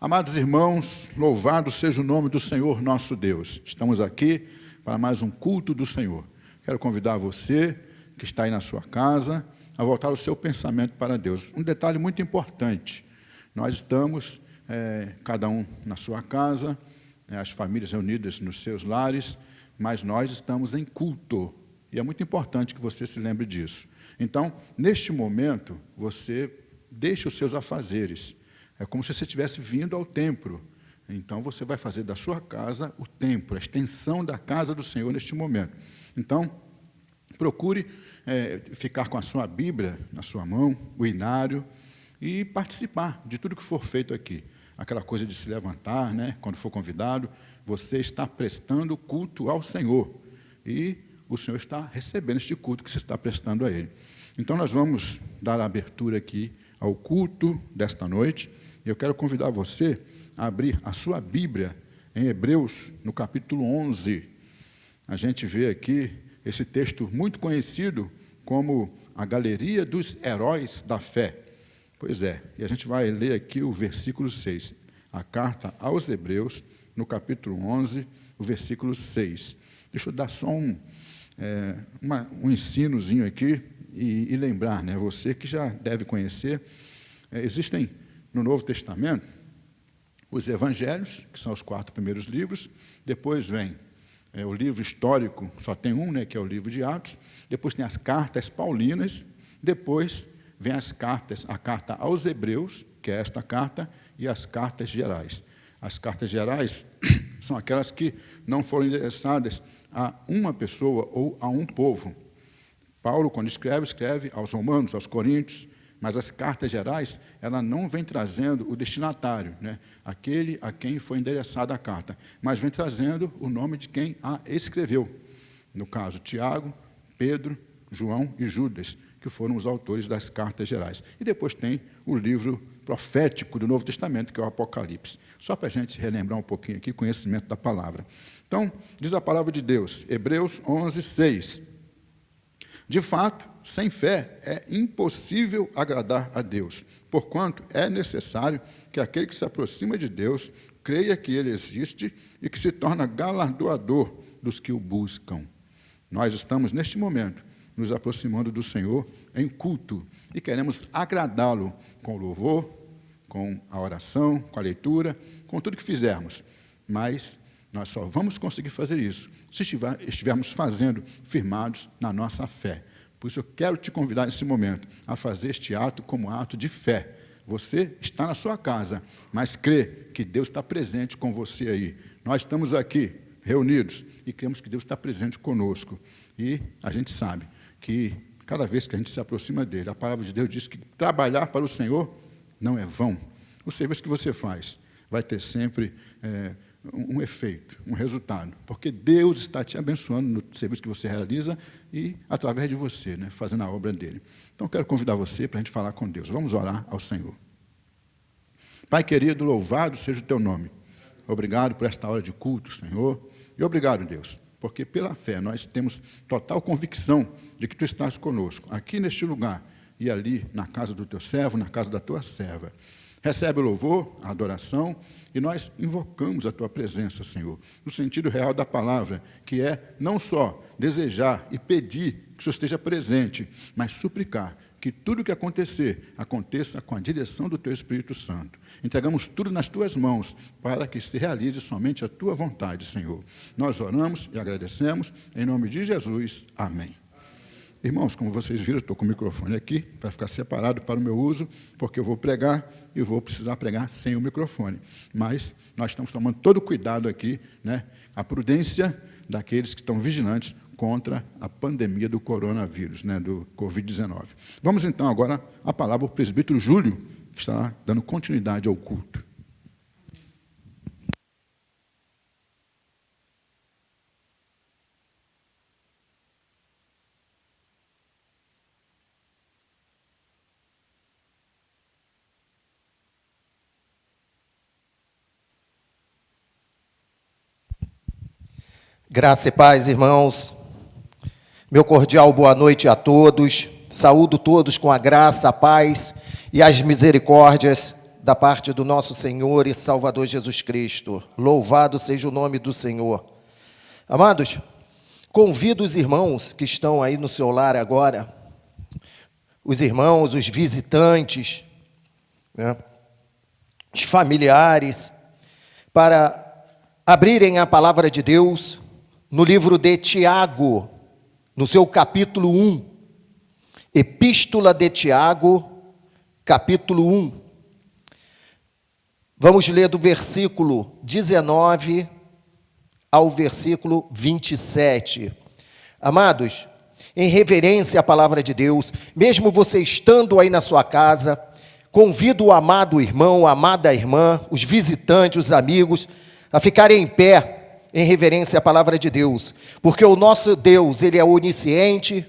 Amados irmãos, louvado seja o nome do Senhor nosso Deus. Estamos aqui para mais um culto do Senhor. Quero convidar você que está aí na sua casa a voltar o seu pensamento para Deus. Um detalhe muito importante, nós estamos, cada um na sua casa, as famílias reunidas nos seus lares, mas nós estamos em culto. E é muito importante que você se lembre disso. Então, neste momento, você deixa os seus afazeres. É como se você estivesse vindo ao templo. Então, você vai fazer da sua casa o templo, a extensão da casa do Senhor neste momento. Então, procure ficar com a sua Bíblia na sua mão, o inário, e participar de tudo que for feito aqui. Aquela coisa de se levantar, né, quando for convidado, você está prestando culto ao Senhor. E o Senhor está recebendo este culto que você está prestando a Ele. Então, nós vamos dar a abertura aqui ao culto desta noite. Eu quero convidar você a abrir a sua Bíblia em Hebreus, no capítulo 11. A gente vê aqui esse texto muito conhecido como a Galeria dos Heróis da Fé. Pois é, e a gente vai ler aqui o versículo 6. A carta aos Hebreus, no capítulo 11, o versículo 6. Deixa eu dar só um ensinozinho aqui e lembrar, né, você que já deve conhecer, existem no Novo Testamento os Evangelhos, que são os 4 primeiros livros, depois vem o livro histórico, só tem um, né, que é o livro de Atos, depois tem as cartas paulinas, depois vem a carta aos Hebreus, que é esta carta, e as cartas gerais. As cartas gerais são aquelas que não foram endereçadas a uma pessoa ou a um povo. Paulo, quando escreve aos romanos, aos coríntios, mas as cartas gerais, ela não vem trazendo o destinatário, né? Aquele a quem foi endereçada a carta, mas vem trazendo o nome de quem a escreveu. No caso, Tiago, Pedro, João e Judas, que foram os autores das cartas gerais. E depois tem o livro profético do Novo Testamento, que é o Apocalipse. Só para a gente relembrar um pouquinho aqui, conhecimento da palavra. Então, diz a palavra de Deus, Hebreus 11, 6. De fato, sem fé é impossível agradar a Deus, porquanto é necessário que aquele que se aproxima de Deus creia que Ele existe e que se torna galardoador dos que o buscam. Nós estamos, neste momento, nos aproximando do Senhor em culto e queremos agradá-lo com o louvor, com a oração, com a leitura, com tudo que fizermos. Mas nós só vamos conseguir fazer isso se estivermos fazendo firmados na nossa fé. Por isso eu quero te convidar nesse momento a fazer este ato como ato de fé. Você está na sua casa, mas crê que Deus está presente com você aí. Nós estamos aqui reunidos e cremos que Deus está presente conosco. E a gente sabe que cada vez que a gente se aproxima dele, a palavra de Deus diz que trabalhar para o Senhor não é vão. O serviço que você faz vai ter sempre um efeito, um resultado, porque Deus está te abençoando no serviço que você realiza e através de você, né, fazendo a obra dele. Então, quero convidar você para a gente falar com Deus. Vamos orar ao Senhor. Pai querido, louvado seja o teu nome. Obrigado por esta hora de culto, Senhor, e obrigado, Deus, porque pela fé nós temos total convicção de que tu estás conosco, aqui neste lugar e ali na casa do teu servo, na casa da tua serva. Recebe o louvor, a adoração, e nós invocamos a tua presença, Senhor, no sentido real da palavra, que é não só desejar e pedir que o Senhor esteja presente, mas suplicar que tudo o que acontecer, aconteça com a direção do teu Espírito Santo. Entregamos tudo nas tuas mãos, para que se realize somente a tua vontade, Senhor. Nós oramos e agradecemos, em nome de Jesus. Amém. Irmãos, como vocês viram, eu estou com o microfone aqui, vai ficar separado para o meu uso, porque eu vou pregar e vou precisar pregar sem o microfone. Mas nós estamos tomando todo o cuidado aqui, né, a prudência daqueles que estão vigilantes contra a pandemia do coronavírus, né, do Covid-19. Vamos então agora à palavra ao presbítero Júlio, que está dando continuidade ao culto. Graça e paz, irmãos. Meu cordial boa noite a todos. Saúdo todos com a graça, a paz e as misericórdias da parte do nosso Senhor e Salvador Jesus Cristo. Louvado seja o nome do Senhor. Amados, convido os irmãos que estão aí no seu lar agora, os irmãos, os visitantes, né, os familiares, para abrirem a palavra de Deus no livro de Tiago, no seu capítulo 1. Epístola de Tiago, capítulo 1. Vamos ler do versículo 19 ao versículo 27. Amados, em reverência à palavra de Deus, mesmo você estando aí na sua casa, convido o amado irmão, a amada irmã, os visitantes, os amigos, a ficarem em pé em reverência à palavra de Deus, porque o nosso Deus, Ele é onisciente,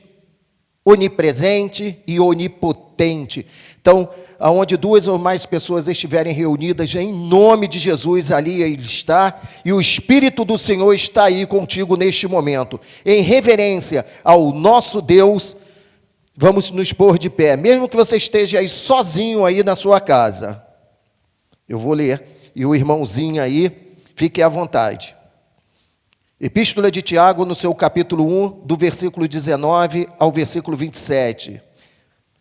onipresente e onipotente. Então, aonde duas ou mais pessoas estiverem reunidas, em nome de Jesus, ali Ele está, e o Espírito do Senhor está aí contigo neste momento. Em reverência ao nosso Deus, vamos nos pôr de pé, mesmo que você esteja aí sozinho aí na sua casa. Eu vou ler, e o irmãozinho aí, fique à vontade. Epístola de Tiago, no seu capítulo 1, do versículo 19 ao versículo 27.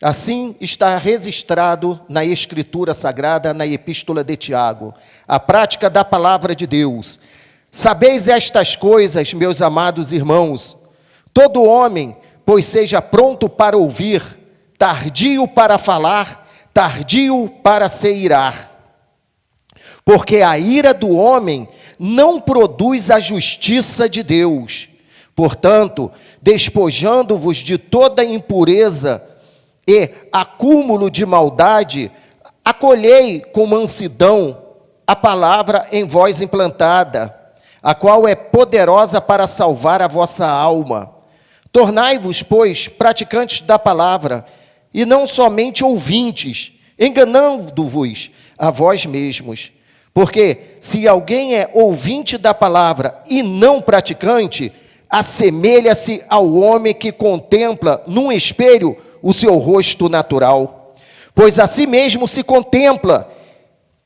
Assim está registrado na Escritura Sagrada, na Epístola de Tiago, a prática da palavra de Deus. Sabeis estas coisas, meus amados irmãos, todo homem, pois seja pronto para ouvir, tardio para falar, tardio para se irar. Porque a ira do homem não produz a justiça de Deus. Portanto, despojando-vos de toda impureza e acúmulo de maldade, acolhei com mansidão a palavra em vós implantada, a qual é poderosa para salvar a vossa alma. Tornai-vos, pois, praticantes da palavra, e não somente ouvintes, enganando-vos a vós mesmos. Porque se alguém é ouvinte da palavra e não praticante, assemelha-se ao homem que contempla num espelho o seu rosto natural. Pois a si mesmo se contempla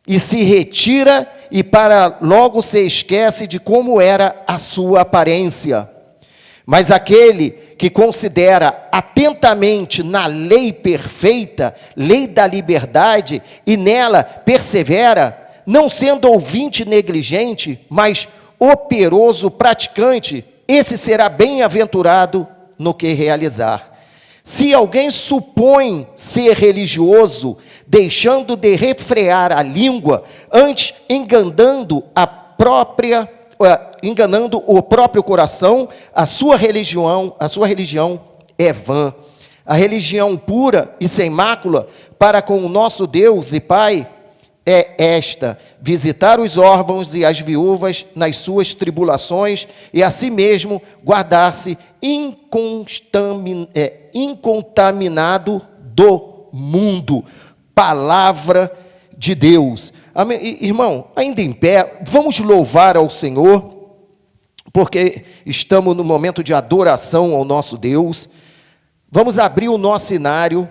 e se retira, e para logo se esquece de como era a sua aparência. Mas aquele que considera atentamente na lei perfeita, lei da liberdade, e nela persevera, não sendo ouvinte negligente, mas operoso praticante, esse será bem-aventurado no que realizar. Se alguém supõe ser religioso, deixando de refrear a língua, antes enganando o próprio coração, a sua religião é vã. A religião pura e sem mácula para com o nosso Deus e Pai é esta: visitar os órfãos e as viúvas nas suas tribulações, e a si mesmo guardar-se incontaminado do mundo. Palavra de Deus. Amém? Irmão, ainda em pé, vamos louvar ao Senhor, porque estamos no momento de adoração ao nosso Deus. Vamos abrir o nosso cenário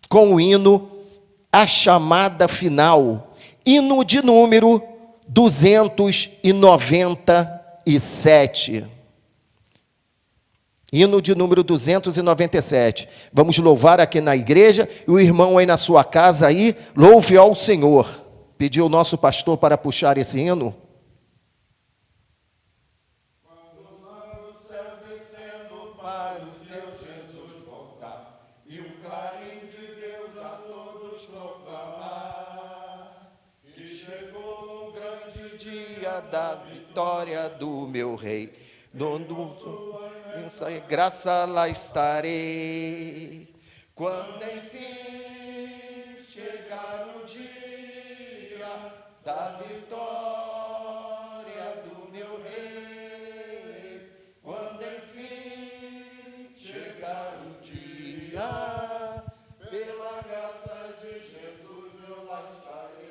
com o hino A Chamada Final, hino de número 297. Hino de número 297. Vamos louvar aqui na igreja, e o irmão aí na sua casa aí, louve ao Senhor. Pediu o nosso pastor para puxar esse hino. Da vitória do meu rei, graça lá estarei, quando enfim chegar o dia da vitória do meu rei, quando enfim chegar o dia, pela graça de Jesus eu lá estarei.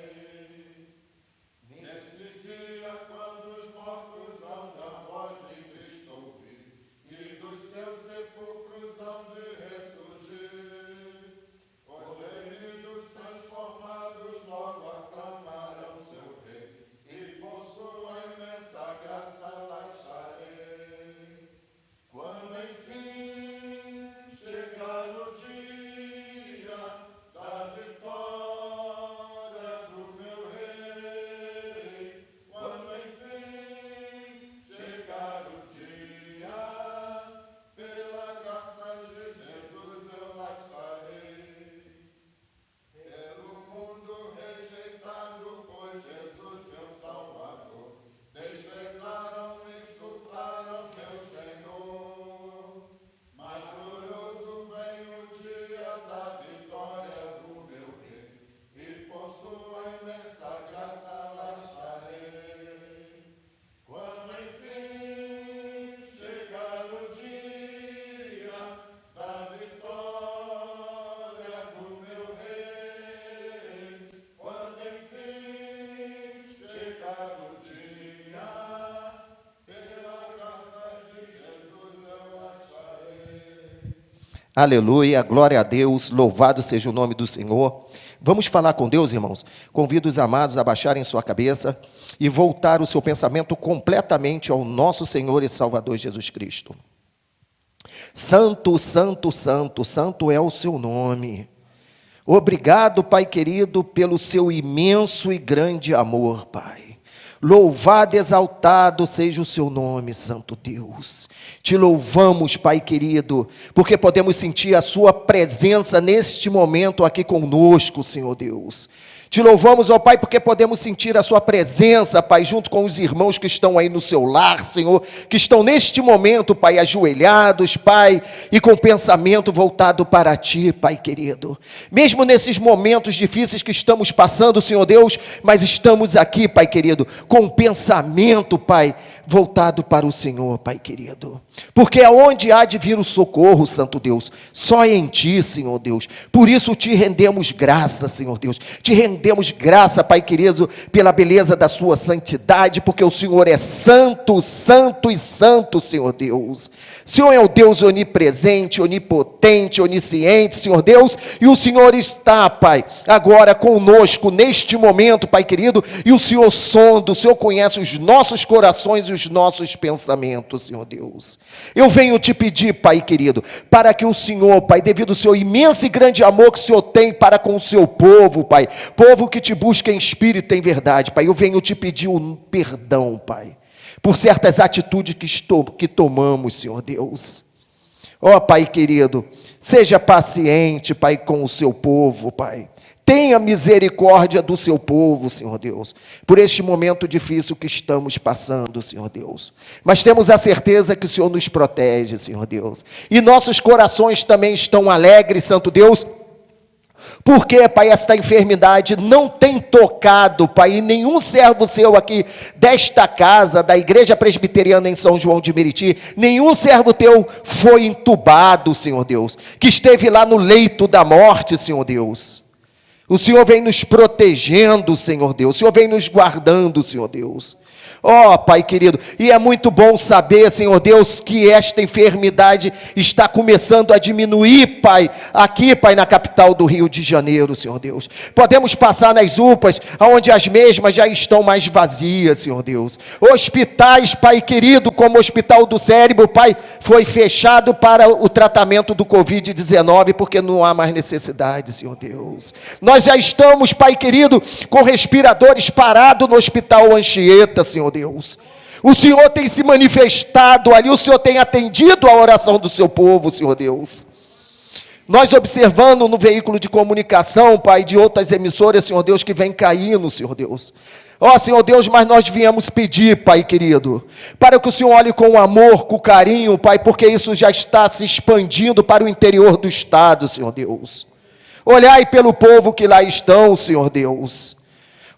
Nesse dia, quando os mortos hão da voz de Cristo ouvir, e dos seus sepulcros hão de ressurgir, os feridos transformados novos Aleluia, glória a Deus, louvado seja o nome do Senhor. Vamos falar com Deus, irmãos? Convido os amados a baixarem sua cabeça e voltar o seu pensamento completamente ao nosso Senhor e Salvador Jesus Cristo. Santo, santo, santo, santo é o seu nome. Obrigado, Pai querido, pelo seu imenso e grande amor, Pai. Louvado, exaltado seja o seu nome, Santo Deus. Te louvamos, Pai querido, porque podemos sentir a sua presença neste momento aqui conosco, Senhor Deus. Te louvamos, ó Pai, porque podemos sentir a sua presença, Pai, junto com os irmãos que estão aí no seu lar, Senhor, que estão neste momento, Pai, ajoelhados, Pai, e com o pensamento voltado para Ti, Pai querido. Mesmo nesses momentos difíceis que estamos passando, Senhor Deus, mas estamos aqui, Pai querido, com o pensamento, Pai, voltado para o Senhor, Pai querido. Porque aonde há de vir o socorro, Santo Deus? Só em Ti, Senhor Deus. Por isso te rendemos graça, Senhor Deus. Te rendemos graça, Pai querido, pela beleza da sua santidade, porque o Senhor é santo, santo e santo, Senhor Deus. O Senhor é o Deus onipresente, onipotente, onisciente, Senhor Deus, e o Senhor está, Pai, agora conosco neste momento, Pai querido, e o Senhor sonda, o Senhor conhece os nossos corações e os nossos pensamentos, Senhor Deus. Eu venho te pedir, Pai querido, para que o Senhor, Pai, devido ao seu imenso e grande amor que o Senhor tem para com o seu povo, Pai, povo que te busca em espírito e em verdade, Pai, eu venho te pedir um perdão, Pai, por certas atitudes que tomamos, Senhor Deus. Ó Pai querido, seja paciente, Pai, com o seu povo, Pai. Tenha misericórdia do seu povo, Senhor Deus, por este momento difícil que estamos passando, Senhor Deus. Mas temos a certeza que o Senhor nos protege, Senhor Deus. E nossos corações também estão alegres, Santo Deus, porque, Pai, esta enfermidade não tem tocado, Pai, e nenhum servo seu aqui desta casa, da Igreja Presbiteriana em São João de Meriti, nenhum servo teu foi entubado, Senhor Deus, que esteve lá no leito da morte, Senhor Deus. O Senhor vem nos protegendo, Senhor Deus. O Senhor vem nos guardando, Senhor Deus. Ó, Pai querido, e é muito bom saber, Senhor Deus, que esta enfermidade está começando a diminuir, Pai, aqui, Pai, na capital do Rio de Janeiro, Senhor Deus. Podemos passar nas UPAs, onde as mesmas já estão mais vazias, Senhor Deus. Hospitais, Pai querido, como o Hospital do Cérebro, Pai, foi fechado para o tratamento do Covid-19, porque não há mais necessidade, Senhor Deus. Nós já estamos, Pai querido, com respiradores parados no Hospital Anchieta, Senhor Deus. O Senhor tem se manifestado ali, o Senhor tem atendido a oração do seu povo, Senhor Deus. Nós observando no veículo de comunicação, Pai, de outras emissoras, Senhor Deus, que vem caindo, Senhor Deus. Ó, Senhor Deus, mas nós viemos pedir, Pai querido, para que o Senhor olhe com amor, com carinho, Pai, porque isso já está se expandindo para o interior do estado, Senhor Deus. Olhai pelo povo que lá estão, Senhor Deus.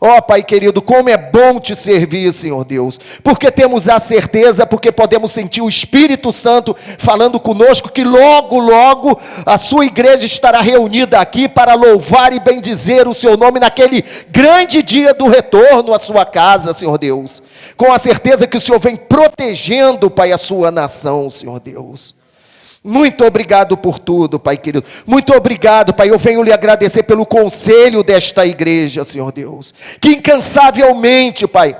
Ó, Pai querido, como é bom te servir, Senhor Deus, porque temos a certeza, porque podemos sentir o Espírito Santo falando conosco, que logo, logo, a sua igreja estará reunida aqui para louvar e bendizer o seu nome naquele grande dia do retorno à sua casa, Senhor Deus, com a certeza que o Senhor vem protegendo, Pai, a sua nação, Senhor Deus. Muito obrigado por tudo, Pai querido. Muito obrigado, Pai. Eu venho lhe agradecer pelo conselho desta igreja, Senhor Deus, que incansavelmente, Pai,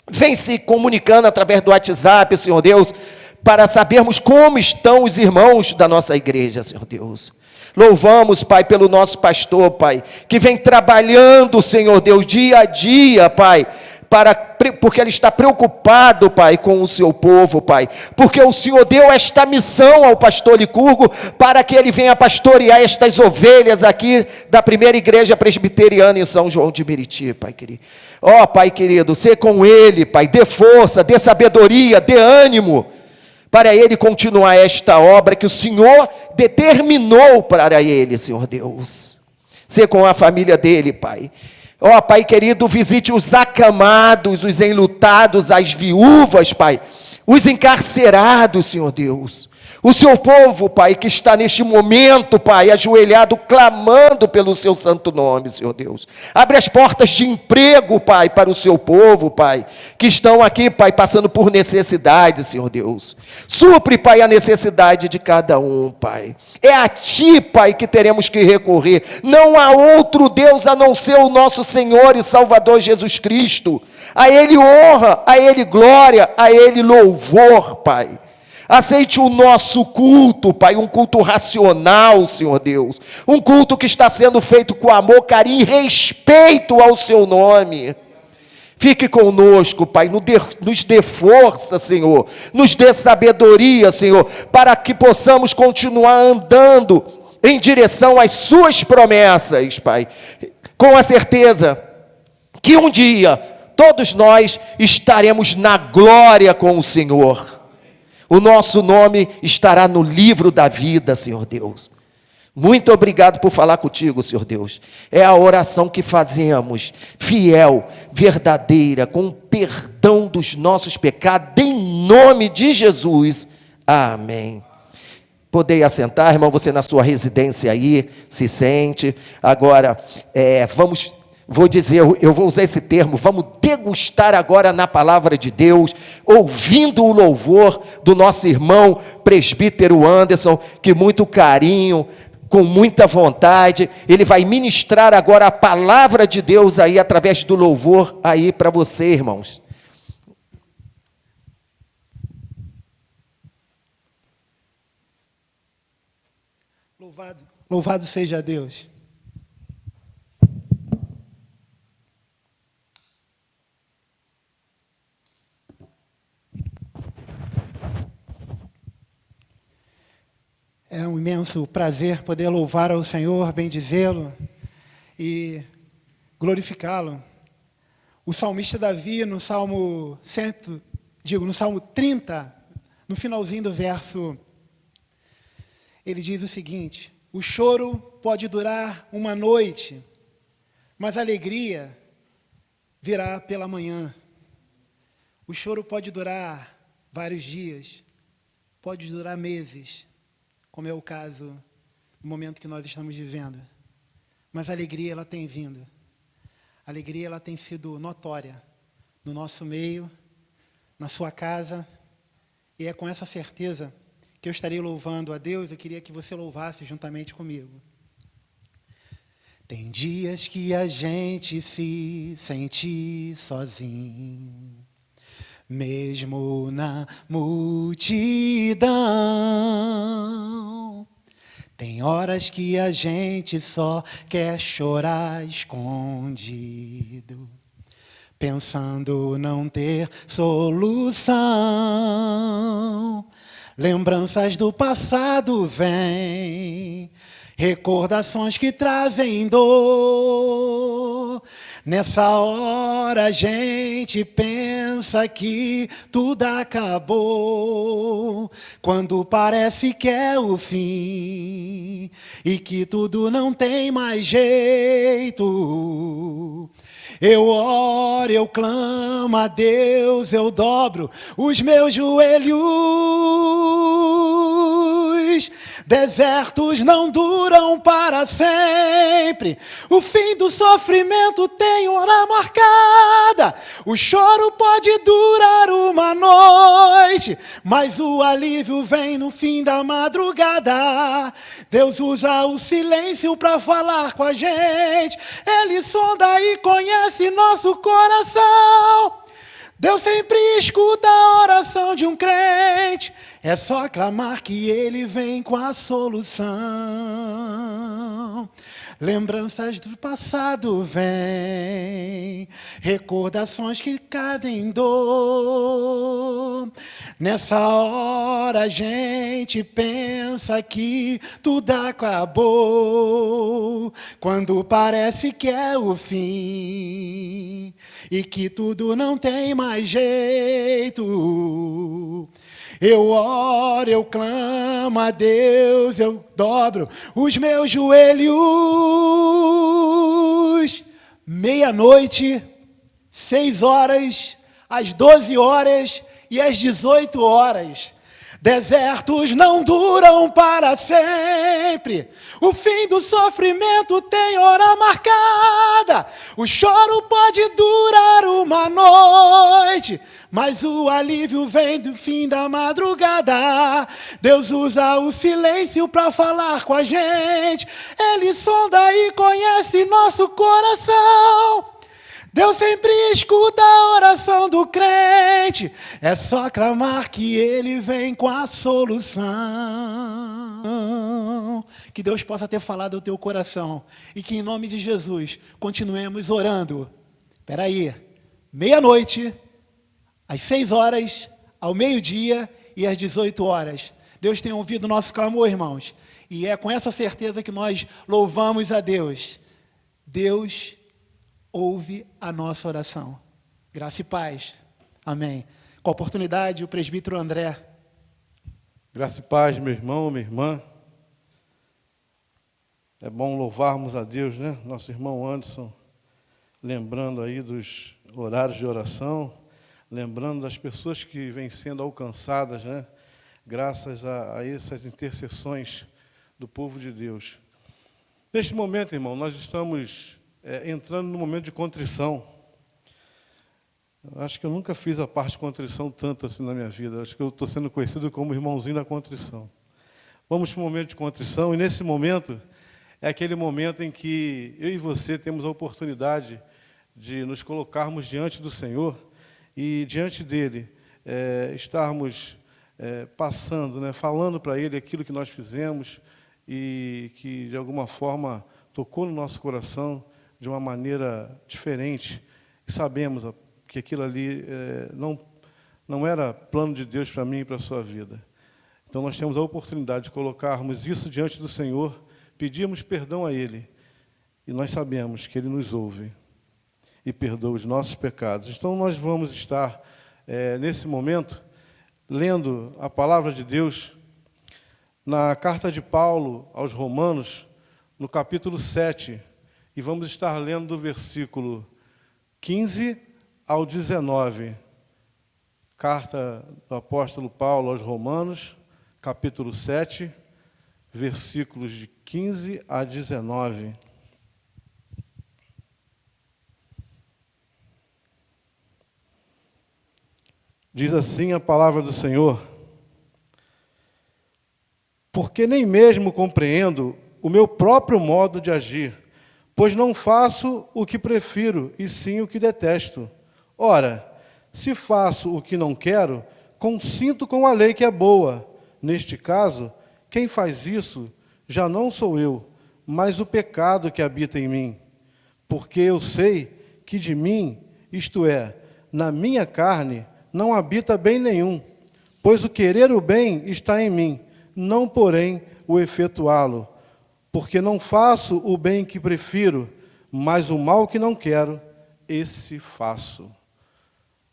vem se comunicando através do WhatsApp, Senhor Deus, para sabermos como estão os irmãos da nossa igreja, Senhor Deus. Louvamos, Pai, pelo nosso pastor, Pai, que vem trabalhando, Senhor Deus, dia a dia, Pai, porque ele está preocupado, Pai, com o seu povo, Pai, porque o Senhor deu esta missão ao pastor Licurgo, para que ele venha pastorear estas ovelhas aqui, da primeira igreja presbiteriana em São João de Meriti, Pai querido. Ó, Pai querido, ser com ele, Pai, dê força, dê sabedoria, dê ânimo, para ele continuar esta obra que o Senhor determinou para ele, Senhor Deus. Ser com a família dele, Pai. Ó, Pai querido, visite os acamados, os enlutados, as viúvas, Pai, os encarcerados, Senhor Deus. O seu povo, Pai, que está neste momento, Pai, ajoelhado, clamando pelo seu santo nome, Senhor Deus. Abre as portas de emprego, Pai, para o seu povo, Pai, que estão aqui, Pai, passando por necessidade, Senhor Deus. Supre, Pai, a necessidade de cada um, Pai. É a Ti, Pai, que teremos que recorrer. Não há outro Deus a não ser o nosso Senhor e Salvador Jesus Cristo. A Ele honra, a Ele glória, a Ele louvor, Pai. Aceite o nosso culto, Pai, um culto racional, Senhor Deus. Um culto que está sendo feito com amor, carinho e respeito ao seu nome. Fique conosco, Pai, nos dê força, Senhor. Nos dê sabedoria, Senhor, para que possamos continuar andando em direção às suas promessas, Pai. Com a certeza que um dia todos nós estaremos na glória com o Senhor. O nosso nome estará no livro da vida, Senhor Deus. Muito obrigado por falar contigo, Senhor Deus. É a oração que fazemos, fiel, verdadeira, com perdão dos nossos pecados, em nome de Jesus. Amém. Podem assentar, irmão, você na sua residência aí, se sente. Agora, eu vou usar esse termo, vamos degustar agora na palavra de Deus, ouvindo o louvor do nosso irmão presbítero Anderson, que muito carinho, com muita vontade, ele vai ministrar agora a palavra de Deus aí, através do louvor aí para você, irmãos. Louvado seja Deus. É um imenso prazer poder louvar ao Senhor, bendizê-lo e glorificá-lo. O salmista Davi, no Salmo 30, no finalzinho do verso, ele diz o seguinte: o choro pode durar uma noite, mas a alegria virá pela manhã. O choro pode durar vários dias, pode durar meses, como é o caso no momento que nós estamos vivendo. Mas a alegria, ela tem vindo. A alegria, ela tem sido notória no nosso meio, na sua casa. E é com essa certeza que eu estarei louvando a Deus. Eu queria que você louvasse juntamente comigo. Tem dias que a gente se sente sozinho, mesmo na multidão. Tem horas que a gente só quer chorar escondido, pensando não ter solução. Lembranças do passado vêm, recordações que trazem dor. Nessa hora a gente pensa que tudo acabou, quando parece que é o fim e que tudo não tem mais jeito. Eu oro, eu clamo a Deus, eu dobro os meus joelhos. Desertos não duram para sempre. O fim do sofrimento tem hora marcada. O choro pode durar uma noite, mas o alívio vem no fim da madrugada. Deus usa o silêncio para falar com a gente. Ele sonda e conhece nosso coração. Deus sempre escuta a oração de um crente. É só clamar que Ele vem com a solução. Lembranças do passado vêm, recordações que cadem dor. Nessa hora a gente pensa que tudo acabou, quando parece que é o fim e que tudo não tem mais jeito. Eu oro, eu clamo a Deus, eu dobro os meus joelhos. Meia-noite, 6 horas, às 12 horas e às 18 horas. Desertos não duram para sempre. O fim do sofrimento tem hora marcada. O choro pode durar uma noite, mas o alívio vem do fim da madrugada. Deus usa o silêncio para falar com a gente. Ele sonda e conhece nosso coração. Deus sempre escuta a oração do crente. É só clamar que Ele vem com a solução. Que Deus possa ter falado ao teu coração. E que em nome de Jesus continuemos orando. Espera aí, meia-noite, às 6 horas, ao meio-dia e às 18 horas. Deus tem ouvido o nosso clamor, irmãos. E é com essa certeza que nós louvamos a Deus. Deus ouve a nossa oração. Graça e paz. Amém. Com a oportunidade, o presbítero André. Graça e paz, meu irmão, minha irmã. É bom louvarmos a Deus, né? Nosso irmão Anderson, lembrando aí dos horários de oração, lembrando das pessoas que vêm sendo alcançadas, né? Graças a essas intercessões do povo de Deus. Neste momento, irmão, nós estamos entrando no momento de contrição. Acho que eu nunca fiz a parte de contrição tanto assim na minha vida. Acho que eu estou sendo conhecido como irmãozinho da contrição. Vamos para o momento de contrição, e nesse momento é aquele momento em que eu e você temos a oportunidade de nos colocarmos diante do Senhor e diante dele estarmos passando, né, falando para ele aquilo que nós fizemos e que de alguma forma tocou no nosso coração de uma maneira diferente, e sabemos que aquilo ali não era plano de Deus para mim e para a sua vida. Então nós temos a oportunidade de colocarmos isso diante do Senhor, pedirmos perdão a Ele, e nós sabemos que Ele nos ouve e perdoa os nossos pecados. Então nós vamos estar, nesse momento, lendo a palavra de Deus na carta de Paulo aos Romanos, no capítulo 7, e vamos estar lendo do versículo 15 ao 19. Carta do apóstolo Paulo aos Romanos, capítulo 7, versículos de 15 a 19. Diz assim a palavra do Senhor: porque nem mesmo compreendo o meu próprio modo de agir, pois não faço o que prefiro, e sim o que detesto. Ora, se faço o que não quero, consinto com a lei que é boa. Neste caso, quem faz isso já não sou eu, mas o pecado que habita em mim. Porque eu sei que de mim, isto é, na minha carne, não habita bem nenhum, pois o querer o bem está em mim, não porém o efetuá-lo. Porque não faço o bem que prefiro, mas o mal que não quero, esse faço.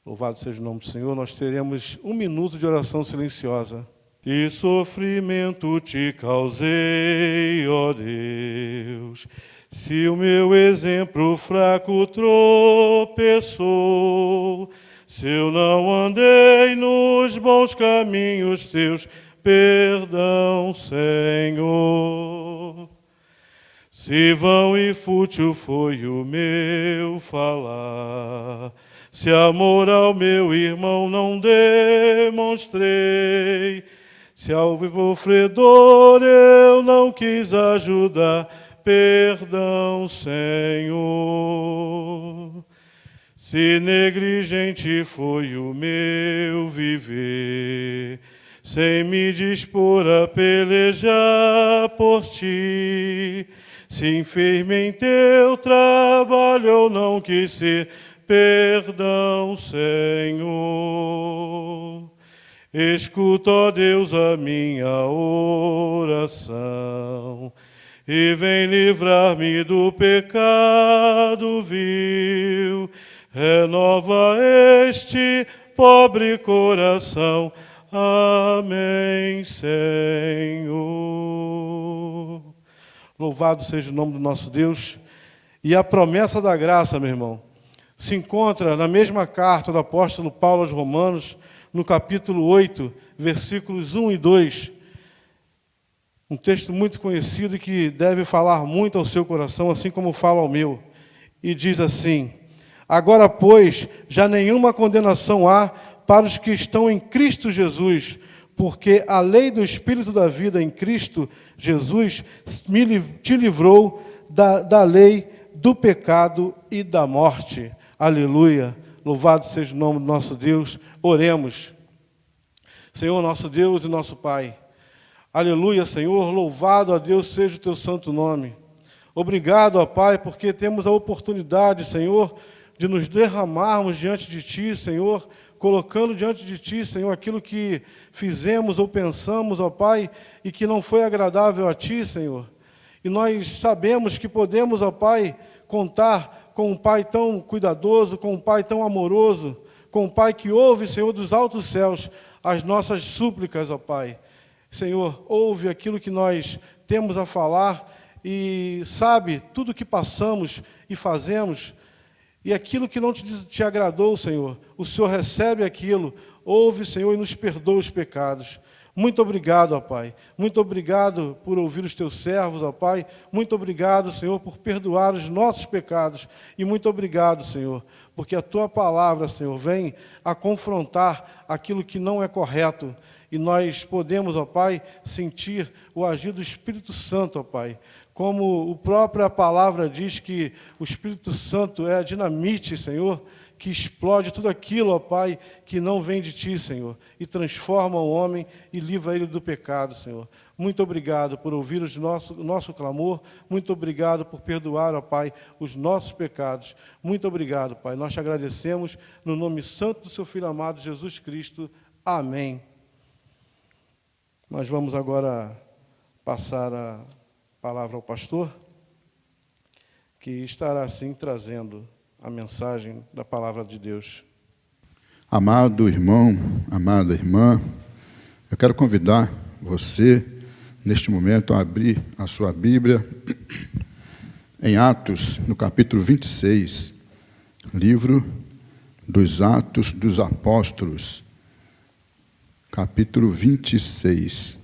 Louvado seja o nome do Senhor. Nós teremos 1 minuto de oração silenciosa. Que sofrimento te causei, ó Deus, se o meu exemplo fraco tropeçou, se eu não andei nos bons caminhos teus, perdão, Senhor. Se vão e fútil foi o meu falar, se amor ao meu irmão não demonstrei, se ao sofredor eu não quis ajudar, perdão, Senhor. Se negligente foi o meu viver, sem me dispor a pelejar por ti, se enfermo em teu trabalho eu não quis ser, perdão, Senhor. Escuta, ó Deus, a minha oração e vem livrar-me do pecado vil. Renova este pobre coração. Amém, Senhor. Louvado seja o nome do nosso Deus. E a promessa da graça, meu irmão, se encontra na mesma carta do apóstolo Paulo aos Romanos, no capítulo 8, versículos 1 e 2. Um texto muito conhecido que deve falar muito ao seu coração, assim como fala ao meu. E diz assim: agora, pois, já nenhuma condenação há para os que estão em Cristo Jesus, porque a lei do Espírito da vida em Cristo Jesus te livrou da lei do pecado e da morte. Aleluia! Louvado seja o nome do nosso Deus. Oremos. Senhor, nosso Deus e nosso Pai. Aleluia, Senhor. Louvado a Deus seja o teu santo nome. Obrigado, ó Pai, porque temos a oportunidade, Senhor, de nos derramarmos diante de Ti, Senhor, colocando diante de Ti, Senhor, aquilo que fizemos ou pensamos, ó Pai, e que não foi agradável a Ti, Senhor. E nós sabemos que podemos, ó Pai, contar com um Pai tão cuidadoso, com um Pai tão amoroso, com um Pai que ouve, Senhor, dos altos céus, as nossas súplicas, ó Pai. Senhor, ouve aquilo que nós temos a falar e sabe tudo o que passamos e fazemos. E aquilo que não te agradou, Senhor, o Senhor recebe aquilo, ouve, Senhor, e nos perdoa os pecados. Muito obrigado, ó Pai. Muito obrigado por ouvir os teus servos, ó Pai. Muito obrigado, Senhor, por perdoar os nossos pecados. E muito obrigado, Senhor, porque a tua palavra, Senhor, vem a confrontar aquilo que não é correto. E nós podemos, ó Pai, sentir o agir do Espírito Santo, ó Pai. Como a própria palavra diz que o Espírito Santo é a dinamite, Senhor, que explode tudo aquilo, ó Pai, que não vem de Ti, Senhor, e transforma o homem e livra ele do pecado, Senhor. Muito obrigado por ouvir o nosso clamor, muito obrigado por perdoar, ó Pai, os nossos pecados. Muito obrigado, Pai. Nós te agradecemos no nome santo do Seu Filho amado, Jesus Cristo. Amém. Nós vamos agora passar a palavra ao pastor, que estará assim trazendo a mensagem da palavra de Deus. Amado irmão, amada irmã, eu quero convidar você, neste momento, a abrir a sua Bíblia em Atos, no capítulo 26, livro dos Atos dos Apóstolos, capítulo 26.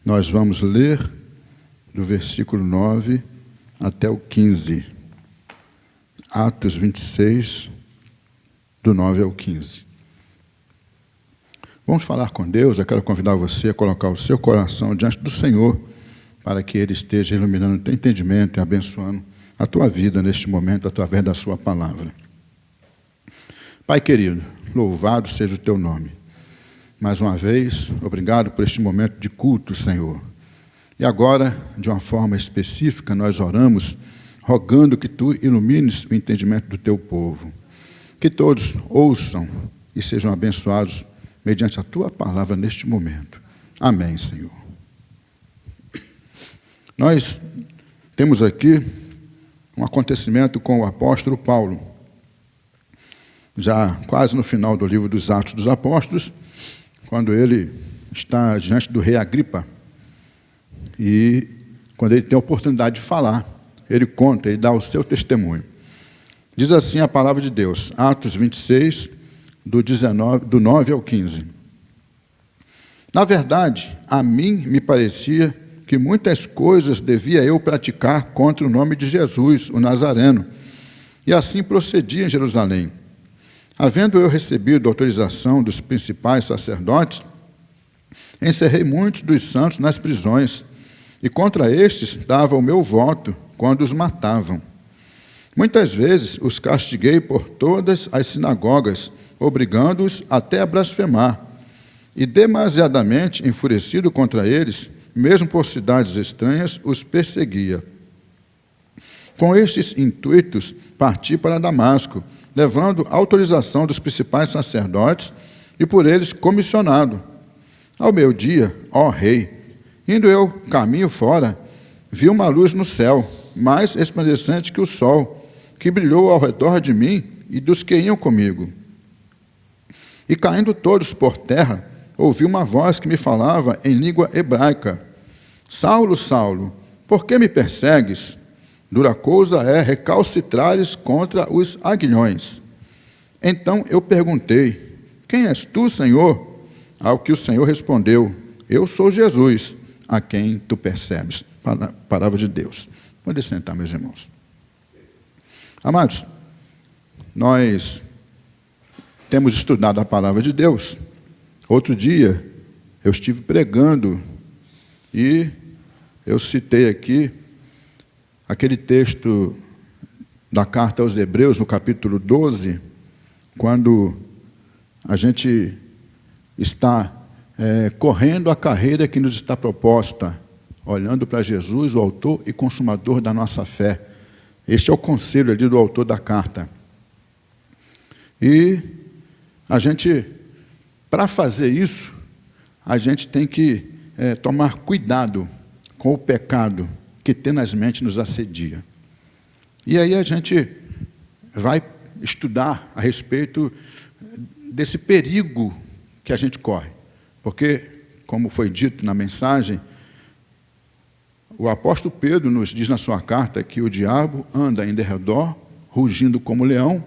Nós vamos ler do versículo 9 até o 15. Atos 26, do 9 ao 15. Vamos falar com Deus. Eu quero convidar você a colocar o seu coração diante do Senhor, para que Ele esteja iluminando o teu entendimento e abençoando a tua vida neste momento, através da sua palavra. Pai querido, louvado seja o teu nome. Mais uma vez, obrigado por este momento de culto, Senhor. E agora, de uma forma específica, nós oramos, rogando que Tu ilumines o entendimento do Teu povo. Que todos ouçam e sejam abençoados mediante a Tua palavra neste momento. Amém, Senhor. Nós temos aqui um acontecimento com o apóstolo Paulo. Já quase no final do livro dos Atos dos Apóstolos, quando ele está diante do rei Agripa, e quando ele tem a oportunidade de falar, ele conta, ele dá o seu testemunho. Diz assim a palavra de Deus, Atos 26, do 9 ao 15. Na verdade, a mim me parecia que muitas coisas devia eu praticar contra o nome de Jesus, o Nazareno, e assim procedi em Jerusalém. Havendo eu recebido autorização dos principais sacerdotes, encerrei muitos dos santos nas prisões, e contra estes dava o meu voto quando os matavam. Muitas vezes os castiguei por todas as sinagogas, obrigando-os até a blasfemar. E demasiadamente enfurecido contra eles, mesmo por cidades estranhas, os perseguia. Com estes intuitos, parti para Damasco, levando autorização dos principais sacerdotes e por eles comissionado. Ao meio-dia, ó rei, indo eu caminho fora, vi uma luz no céu, mais resplandecente que o sol, que brilhou ao redor de mim e dos que iam comigo. E caindo todos por terra, ouvi uma voz que me falava em língua hebraica: Saulo, Saulo, por que me persegues? Dura coisa é recalcitrares contra os aguilhões. Então eu perguntei: quem és tu, Senhor? Ao que o Senhor respondeu: eu sou Jesus, a quem tu percebes. Palavra de Deus. Pode sentar, meus irmãos. Amados, nós temos estudado a palavra de Deus. Outro dia, eu estive pregando e eu citei aqui aquele texto da carta aos Hebreus, no capítulo 12, quando a gente está correndo a carreira que nos está proposta, olhando para Jesus, o autor e consumador da nossa fé. Este é o conselho ali do autor da carta. E a gente, para fazer isso, a gente tem que tomar cuidado com o pecado que tenazmente nos assedia. E aí a gente vai estudar a respeito desse perigo que a gente corre. Porque, como foi dito na mensagem, o apóstolo Pedro nos diz na sua carta que o diabo anda em derredor, rugindo como leão,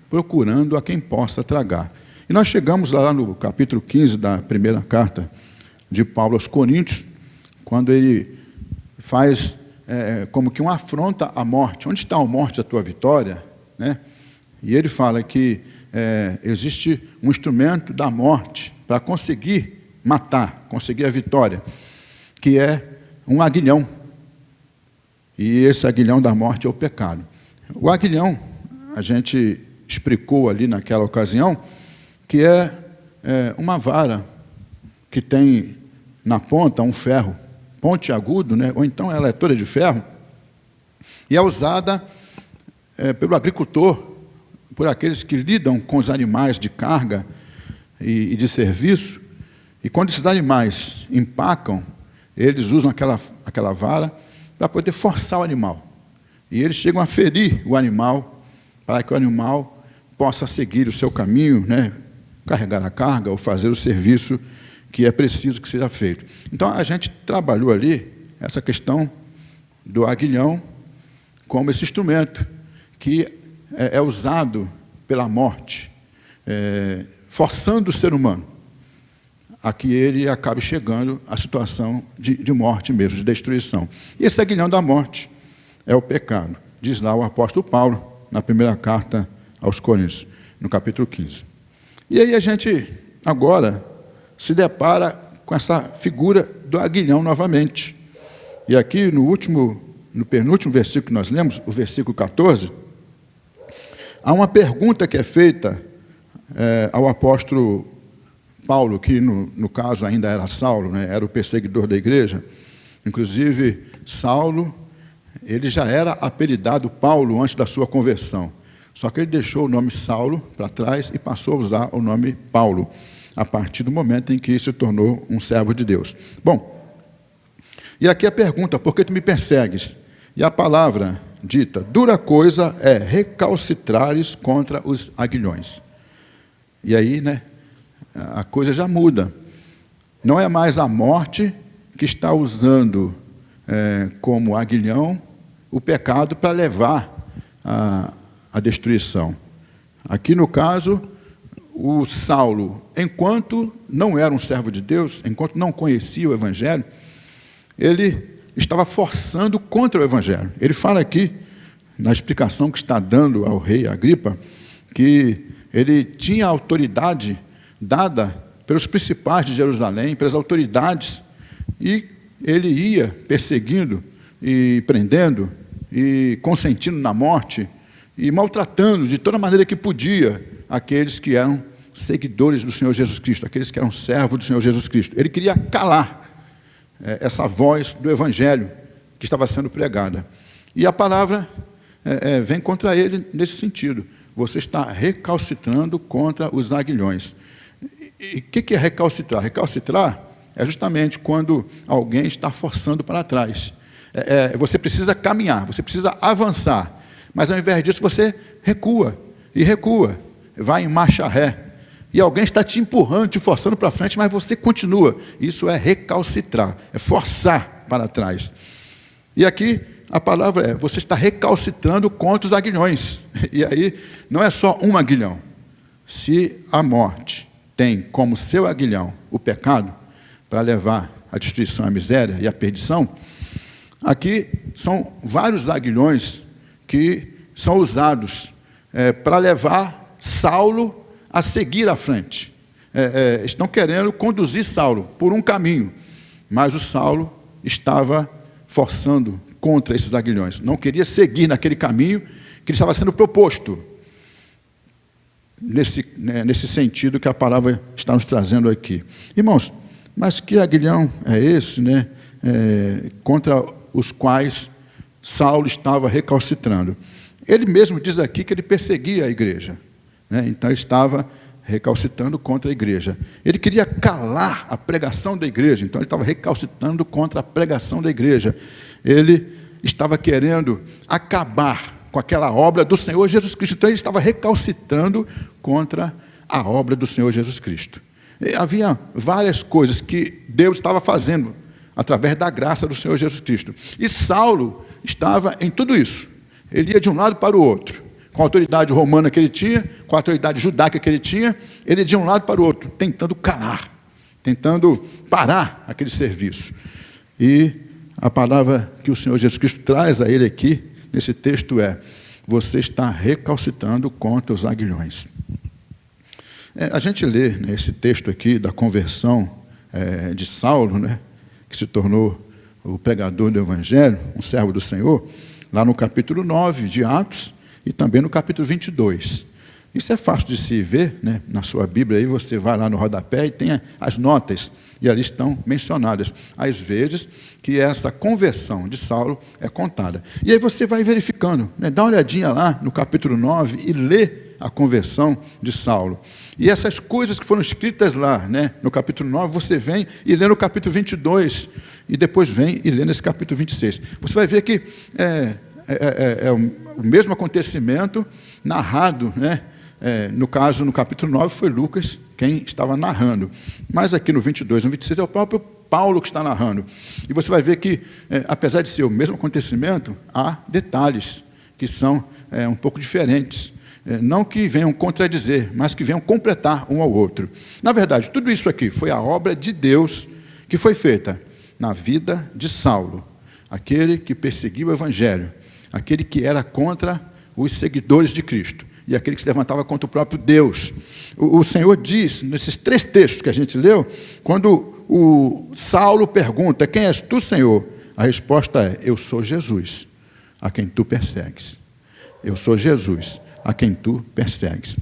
procurando a quem possa tragar. E nós chegamos lá no capítulo 15 da primeira carta de Paulo aos Coríntios, quando ele faz como que uma afronta à morte. Onde está a morte, a tua vitória? Né? E ele fala que existe um instrumento da morte para conseguir matar, conseguir a vitória, que é um aguilhão. E esse aguilhão da morte é o pecado. O aguilhão, a gente explicou ali naquela ocasião, que é uma vara que tem na ponta um ferro pontiagudo, né? Ou então ela é toda de ferro, e é usada pelo agricultor, por aqueles que lidam com os animais de carga e de serviço, e quando esses animais empacam, eles usam aquela vara para poder forçar o animal. E eles chegam a ferir o animal, para que o animal possa seguir o seu caminho, né? Carregar a carga ou fazer o serviço que é preciso que seja feito. Então, a gente trabalhou ali essa questão do aguilhão como esse instrumento que é usado pela morte, forçando o ser humano a que ele acabe chegando à situação de morte mesmo, de destruição. E esse aguilhão da morte é o pecado, diz lá o apóstolo Paulo, na primeira carta aos Coríntios, no capítulo 15. E aí a gente, agora, se depara com essa figura do aguilhão novamente. E aqui, no penúltimo versículo que nós lemos, o versículo 14, há uma pergunta que é feita ao apóstolo Paulo, que no caso ainda era Saulo, né, era o perseguidor da igreja. Inclusive, Saulo, ele já era apelidado Paulo antes da sua conversão. Só que ele deixou o nome Saulo para trás e passou a usar o nome Paulo, a partir do momento em que se tornou um servo de Deus. Bom, e aqui a pergunta: por que tu me persegues? E a palavra dita: dura coisa é recalcitrares contra os aguilhões. E aí, né, a coisa já muda. Não é mais a morte que está usando como aguilhão o pecado para levar a destruição. Aqui no caso, o Saulo, enquanto não era um servo de Deus, enquanto não conhecia o Evangelho, ele estava forçando contra o Evangelho. Ele fala aqui, na explicação que está dando ao rei Agripa, que ele tinha autoridade dada pelos principais de Jerusalém, pelas autoridades, e ele ia perseguindo e prendendo e consentindo na morte e maltratando de toda maneira que podia aqueles que eram seguidores do Senhor Jesus Cristo, aqueles que eram servos do Senhor Jesus Cristo. Ele queria calar essa voz do Evangelho que estava sendo pregada. E a palavra vem contra ele nesse sentido. Você está recalcitrando contra os aguilhões. E o que é recalcitrar? Recalcitrar é justamente quando alguém está forçando para trás. Você precisa caminhar, você precisa avançar, mas ao invés disso você recua, e recua, vai em marcha ré, e alguém está te empurrando, te forçando para frente, mas você continua. Isso é recalcitrar, é forçar para trás. E aqui a palavra você está recalcitrando contra os aguilhões. E aí não é só um aguilhão. Se a morte tem como seu aguilhão o pecado, para levar à destruição, à miséria e à perdição, aqui são vários aguilhões que são usados para levar Saulo a seguir à frente. Estão querendo conduzir Saulo por um caminho, mas o Saulo estava forçando contra esses aguilhões. Não queria seguir naquele caminho que lhe estava sendo proposto. Nesse sentido que a palavra está nos trazendo aqui. Irmãos, mas que aguilhão é esse, né? Contra os quais Saulo estava recalcitrando? Ele mesmo diz aqui que ele perseguia a igreja, né? Então ele estava recalcitrando contra a igreja. Ele queria calar a pregação da igreja, então ele estava recalcitrando contra a pregação da igreja. Ele estava querendo acabar com aquela obra do Senhor Jesus Cristo. Então ele estava recalcitrando contra a obra do Senhor Jesus Cristo. E havia várias coisas que Deus estava fazendo através da graça do Senhor Jesus Cristo. E Saulo estava em tudo isso. Ele ia de um lado para o outro. Com a autoridade romana que ele tinha, com a autoridade judaica que ele tinha, ele ia de um lado para o outro, tentando calar, tentando parar aquele serviço. E a palavra que o Senhor Jesus Cristo traz a ele aqui, nesse texto é: você está recalcitrando contra os aguilhões. A gente lê, né, esse texto aqui da conversão de Saulo, né, que se tornou o pregador do Evangelho, um servo do Senhor, lá no capítulo 9 de Atos, e também no capítulo 22. Isso é fácil de se ver, né? Na sua Bíblia, aí você vai lá no rodapé e tem as notas, e ali estão mencionadas as vezes que essa conversão de Saulo é contada. E aí você vai verificando, né? Dá uma olhadinha lá no capítulo 9 e lê a conversão de Saulo. E essas coisas que foram escritas lá, né, no capítulo 9, você vem e lê no capítulo 22, e depois vem e lê nesse capítulo 26. Você vai ver que é o mesmo acontecimento narrado, né? No caso, no capítulo 9, foi Lucas quem estava narrando. Mas aqui no 22, no 26, é o próprio Paulo que está narrando. E você vai ver que, apesar de ser o mesmo acontecimento, há detalhes que são um pouco diferentes. Não que venham contradizer, mas que venham completar um ao outro. Na verdade, tudo isso aqui foi a obra de Deus que foi feita na vida de Saulo, aquele que perseguiu o Evangelho, aquele que era contra os seguidores de Cristo e aquele que se levantava contra o próprio Deus. O Senhor diz, nesses 3 textos que a gente leu, quando o Saulo pergunta: quem és tu, Senhor? A resposta é: eu sou Jesus, a quem tu persegues. Eu sou Jesus, a quem tu persegues.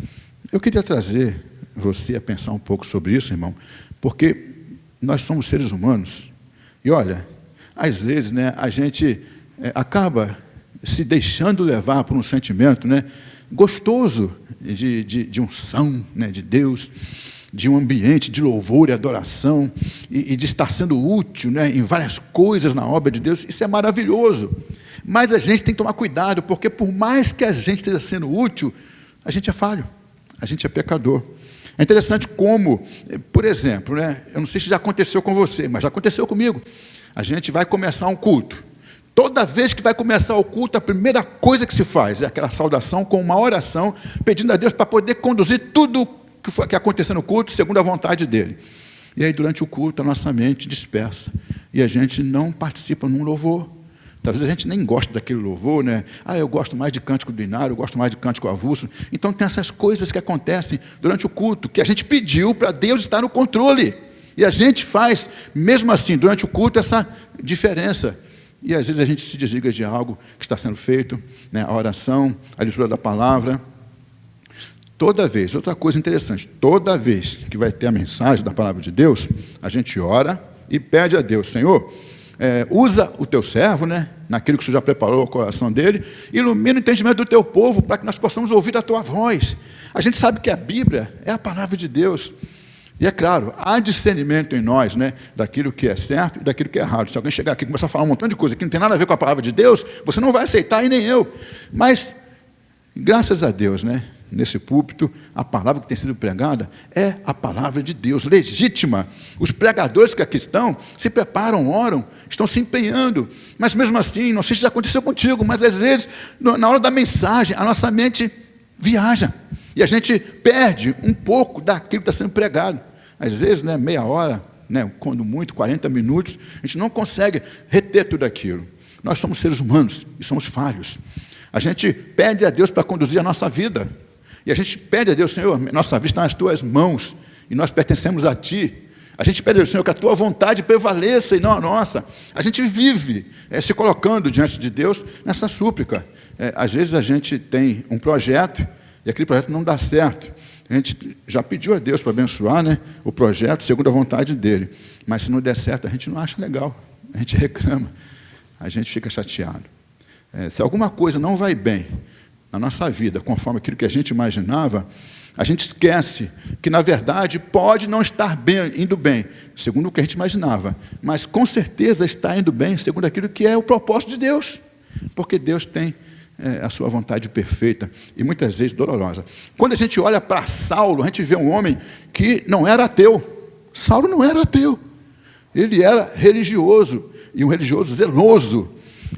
Eu queria trazer você a pensar um pouco sobre isso, irmão, porque nós somos seres humanos. E olha, às vezes, né, a gente acaba se deixando levar por um sentimento, né, gostoso de unção, né, de Deus, de um ambiente de louvor e adoração, e de estar sendo útil, né, em várias coisas na obra de Deus. Isso é maravilhoso. Mas a gente tem que tomar cuidado, porque por mais que a gente esteja sendo útil, a gente é falho, a gente é pecador. É interessante como, por exemplo, né, eu não sei se já aconteceu com você, mas já aconteceu comigo. A gente vai começar um culto. Toda vez que vai começar o culto, a primeira coisa que se faz é aquela saudação com uma oração, pedindo a Deus para poder conduzir tudo que aconteceu no culto, segundo a vontade dEle. E aí, durante o culto, a nossa mente dispersa. E a gente não participa num louvor. Talvez a gente nem goste daquele louvor, né? Eu gosto mais de cântico do inário, eu gosto mais de cântico avulso. Então, tem essas coisas que acontecem durante o culto, que a gente pediu para Deus estar no controle. E a gente faz, mesmo assim, durante o culto, essa diferença. E às vezes a gente se desliga de algo que está sendo feito, né? A oração, a leitura da palavra. Toda vez, outra coisa interessante, toda vez que vai ter a mensagem da palavra de Deus, a gente ora e pede a Deus: Senhor, usa o teu servo, né, naquilo que o Senhor já preparou o coração dele, ilumina o entendimento do teu povo, para que nós possamos ouvir a tua voz. A gente sabe que a Bíblia é a palavra de Deus. E é claro, há discernimento em nós, né, daquilo que é certo e daquilo que é errado. Se alguém chegar aqui e começar a falar um montão de coisa que não tem nada a ver com a palavra de Deus, você não vai aceitar, e nem eu. Mas, graças a Deus, né, nesse púlpito, a palavra que tem sido pregada é a palavra de Deus, legítima. Os pregadores que aqui estão se preparam, oram, estão se empenhando. Mas mesmo assim, não sei se já aconteceu contigo, mas às vezes, na hora da mensagem, a nossa mente viaja. E a gente perde um pouco daquilo que está sendo pregado. Às vezes, né, meia hora, né, quando muito, 40 minutos, a gente não consegue reter tudo aquilo. Nós somos seres humanos e somos falhos. A gente pede a Deus para conduzir a nossa vida. E a gente pede a Deus, Senhor, nossa vida está nas tuas mãos e nós pertencemos a Ti. A gente pede ao Senhor que a Tua vontade prevaleça e não a nossa. A gente vive se colocando diante de Deus nessa súplica. Às vezes a gente tem um projeto e aquele projeto não dá certo. A gente já pediu a Deus para abençoar, né, o projeto segundo a vontade dEle. Mas se não der certo, a gente não acha legal. A gente reclama. A gente fica chateado. Se alguma coisa não vai bem na nossa vida, conforme aquilo que a gente imaginava, a gente esquece que, na verdade, pode não estar bem, indo bem, segundo o que a gente imaginava, mas com certeza está indo bem, segundo aquilo que é o propósito de Deus, porque Deus tem a sua vontade perfeita e muitas vezes dolorosa. Quando a gente olha para Saulo, a gente vê um homem que não era ateu. Saulo não era ateu. Ele era religioso, e um religioso zeloso.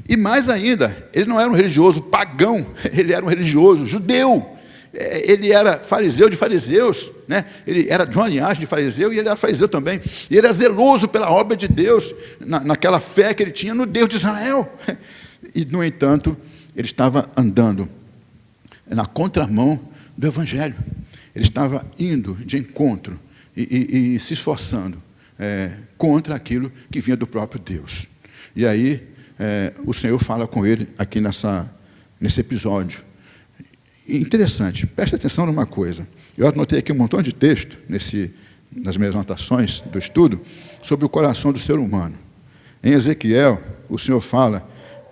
E mais ainda, ele não era um religioso pagão, ele era um religioso judeu. Ele era fariseu de fariseus, né? Ele era de uma linhagem de fariseu e ele era fariseu também. E ele era zeloso pela obra de Deus, naquela fé que ele tinha no Deus de Israel. E, no entanto, ele estava andando na contramão do Evangelho. Ele estava indo de encontro e se esforçando contra aquilo que vinha do próprio Deus. E aí, o Senhor fala com ele aqui nesse episódio. Interessante, preste atenção numa coisa. Eu anotei aqui um montão de texto, nas minhas anotações do estudo, sobre o coração do ser humano. Em Ezequiel, o Senhor fala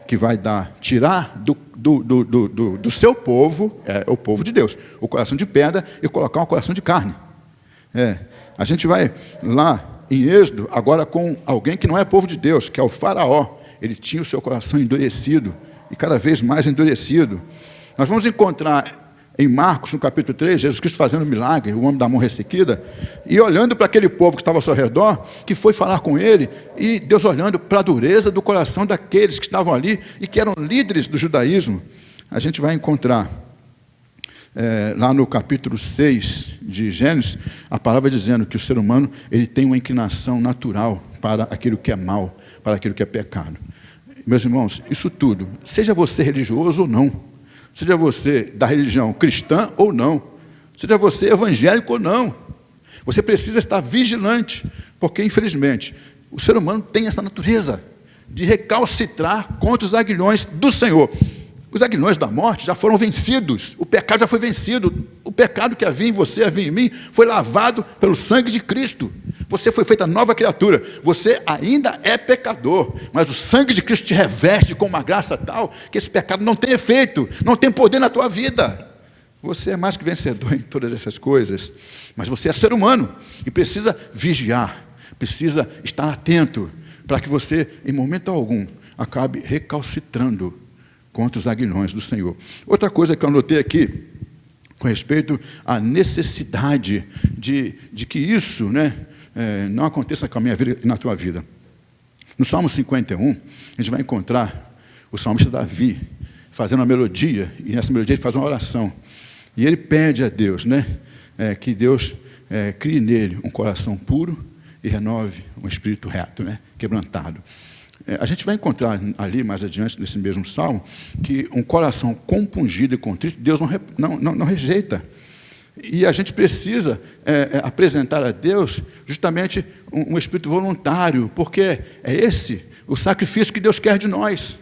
que vai tirar do seu povo, o povo de Deus, o coração de pedra e colocar um coração de carne. A gente vai lá em Êxodo, agora com alguém que não é povo de Deus, que é o faraó. Ele tinha o seu coração endurecido, e cada vez mais endurecido. Nós vamos encontrar em Marcos, no capítulo 3, Jesus Cristo fazendo um milagre, o homem da mão ressequida, e olhando para aquele povo que estava ao seu redor, que foi falar com ele, e Deus olhando para a dureza do coração daqueles que estavam ali, e que eram líderes do judaísmo. A gente vai encontrar, lá no capítulo 6 de Gênesis, a palavra dizendo que o ser humano ele tem uma inclinação natural para aquilo que é mal, para aquilo que é pecado. Meus irmãos, isso tudo, seja você religioso ou não, seja você da religião cristã ou não, seja você evangélico ou não, você precisa estar vigilante, porque, infelizmente, o ser humano tem essa natureza de recalcitrar contra os aguilhões do Senhor. Os aguilhões da morte já foram vencidos, o pecado já foi vencido, o pecado que havia em você, havia em mim, foi lavado pelo sangue de Cristo. Você foi feita nova criatura, você ainda é pecador, mas o sangue de Cristo te reveste com uma graça tal, que esse pecado não tem efeito, não tem poder na tua vida. Você é mais que vencedor em todas essas coisas, mas você é ser humano, e precisa vigiar, precisa estar atento, para que você, em momento algum, acabe recalcitrando contra os aguilhões do Senhor. Outra coisa que eu anotei aqui, com respeito à necessidade de que isso, não aconteça com a minha vida e na tua vida. No Salmo 51, a gente vai encontrar o salmista Davi fazendo uma melodia, e nessa melodia ele faz uma oração. E ele pede a Deus, que Deus crie nele um coração puro e renove um espírito reto, quebrantado. A gente vai encontrar ali, mais adiante, nesse mesmo salmo, que um coração compungido e contrito, Deus não rejeita. E a gente precisa apresentar a Deus justamente um espírito voluntário, porque é esse o sacrifício que Deus quer de nós.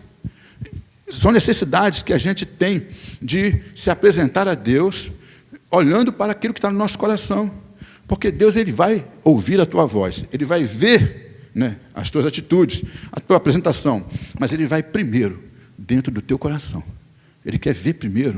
São necessidades que a gente tem de se apresentar a Deus, olhando para aquilo que está no nosso coração. Porque Deus ele vai ouvir a tua voz, Ele vai ver as tuas atitudes, a tua apresentação, mas Ele vai primeiro dentro do teu coração. Ele quer ver primeiro,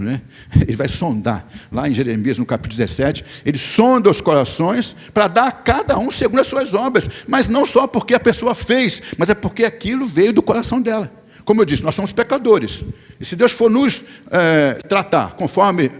Ele vai sondar. Lá em Jeremias, no capítulo 17, Ele sonda os corações para dar a cada um segundo as suas obras, mas não só porque a pessoa fez, mas é porque aquilo veio do coração dela. Como eu disse, nós somos pecadores, e se Deus for nos tratar conforme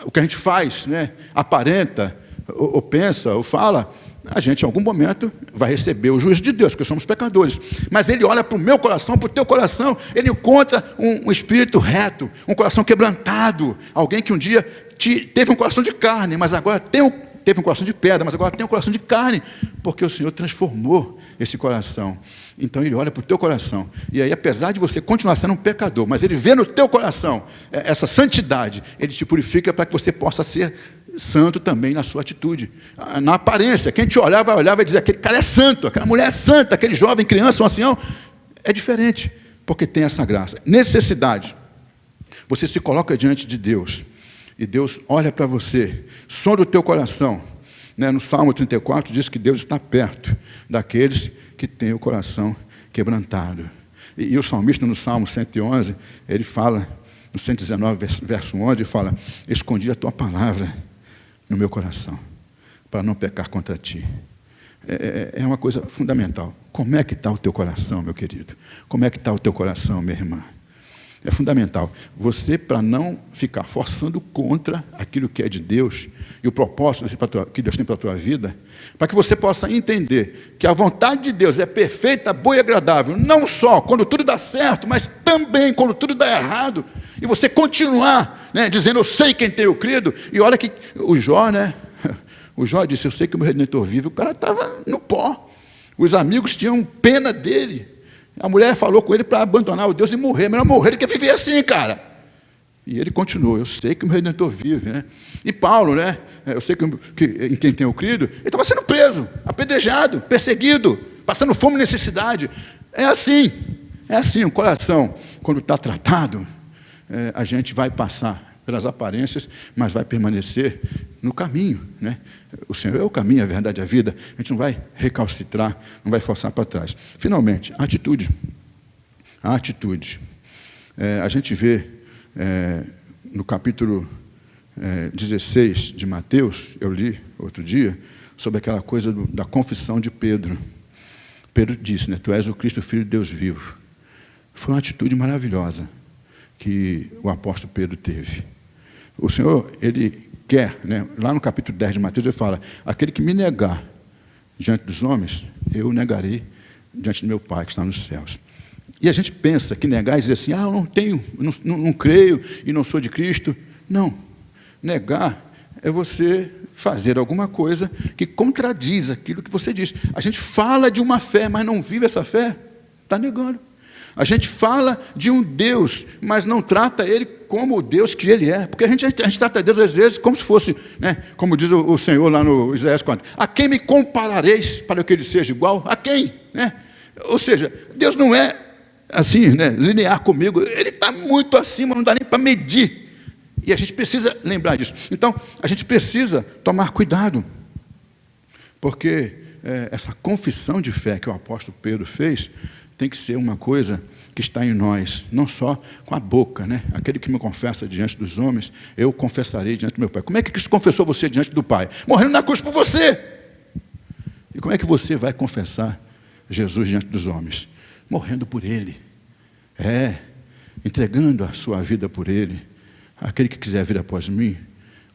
o que a gente faz, aparenta, ou pensa, ou fala, a gente, em algum momento, vai receber o juízo de Deus, porque somos pecadores. Mas Ele olha para o meu coração, para o teu coração, Ele encontra um espírito reto, um coração quebrantado, alguém que um dia teve um coração de carne, mas agora teve um coração de pedra, mas agora tem um coração de carne, porque o Senhor transformou esse coração. Então Ele olha para o teu coração, e aí, apesar de você continuar sendo um pecador, mas Ele vê no teu coração essa santidade, Ele te purifica para que você possa ser santo também na sua atitude, na aparência. Quem te olhar vai dizer, aquele cara é santo, aquela mulher é santa, aquele jovem, criança, um ancião, é diferente, porque tem essa graça. Necessidade. Você se coloca diante de Deus, e Deus olha para você, sonda o teu coração. No Salmo 34 diz que Deus está perto daqueles que têm o coração quebrantado. E o salmista, no Salmo 111, ele fala, no 119, verso 11, ele fala: escondi a tua palavra no meu coração, para não pecar contra ti. É uma coisa fundamental. Como é que está o teu coração, meu querido? Como é que está o teu coração, minha irmã? É fundamental. Você, para não ficar forçando contra aquilo que é de Deus e o propósito que Deus tem para a tua vida, para que você possa entender que a vontade de Deus é perfeita, boa e agradável, não só quando tudo dá certo, mas também quando tudo dá errado. E você continuar, dizendo, eu sei quem tenho crido. E olha que o Jó, o Jó disse, eu sei que o meu Redentor vive. O cara estava no pó. Os amigos tinham pena dele. A mulher falou com ele para abandonar o Deus e morrer. Melhor morrer do que viver assim, cara. E ele continuou, eu sei que o meu Redentor vive. E Paulo, eu sei que em quem tenho crido, ele estava sendo preso, apedrejado, perseguido, passando fome e necessidade. É assim, o coração, quando está tratado, a gente vai passar pelas aparências, mas vai permanecer no caminho. O Senhor é o caminho, a verdade e a vida. A gente não vai recalcitrar, não vai forçar para trás. Finalmente, a atitude. A atitude. A gente vê no capítulo 16 de Mateus, eu li outro dia, sobre aquela coisa da confissão de Pedro. Pedro disse, tu és o Cristo, Filho de Deus vivo. Foi uma atitude maravilhosa que o apóstolo Pedro teve. O Senhor, Ele quer, lá no capítulo 10 de Mateus, ele fala, aquele que me negar diante dos homens, eu negarei diante do meu Pai que está nos céus. E a gente pensa que negar é dizer assim, eu não tenho, não creio e não sou de Cristo. Não. Negar é você fazer alguma coisa que contradiz aquilo que você diz. A gente fala de uma fé, mas não vive essa fé, está negando. A gente fala de um Deus, mas não trata Ele como o Deus que Ele é. Porque a gente trata Deus, às vezes, como se fosse, como diz o Senhor lá no Isaías 4, a quem me comparareis para que Ele seja igual? A quem? Ou seja, Deus não é assim, linear comigo. Ele está muito acima, não dá nem para medir. E a gente precisa lembrar disso. Então, a gente precisa tomar cuidado. Porque essa confissão de fé que o apóstolo Pedro fez tem que ser uma coisa que está em nós, não só com a boca, Aquele que me confessa diante dos homens, eu confessarei diante do meu Pai. Como é que Cristo confessou você diante do Pai? Morrendo na cruz por você. E como é que você vai confessar Jesus diante dos homens? Morrendo por Ele. Entregando a sua vida por Ele. Aquele que quiser vir após mim,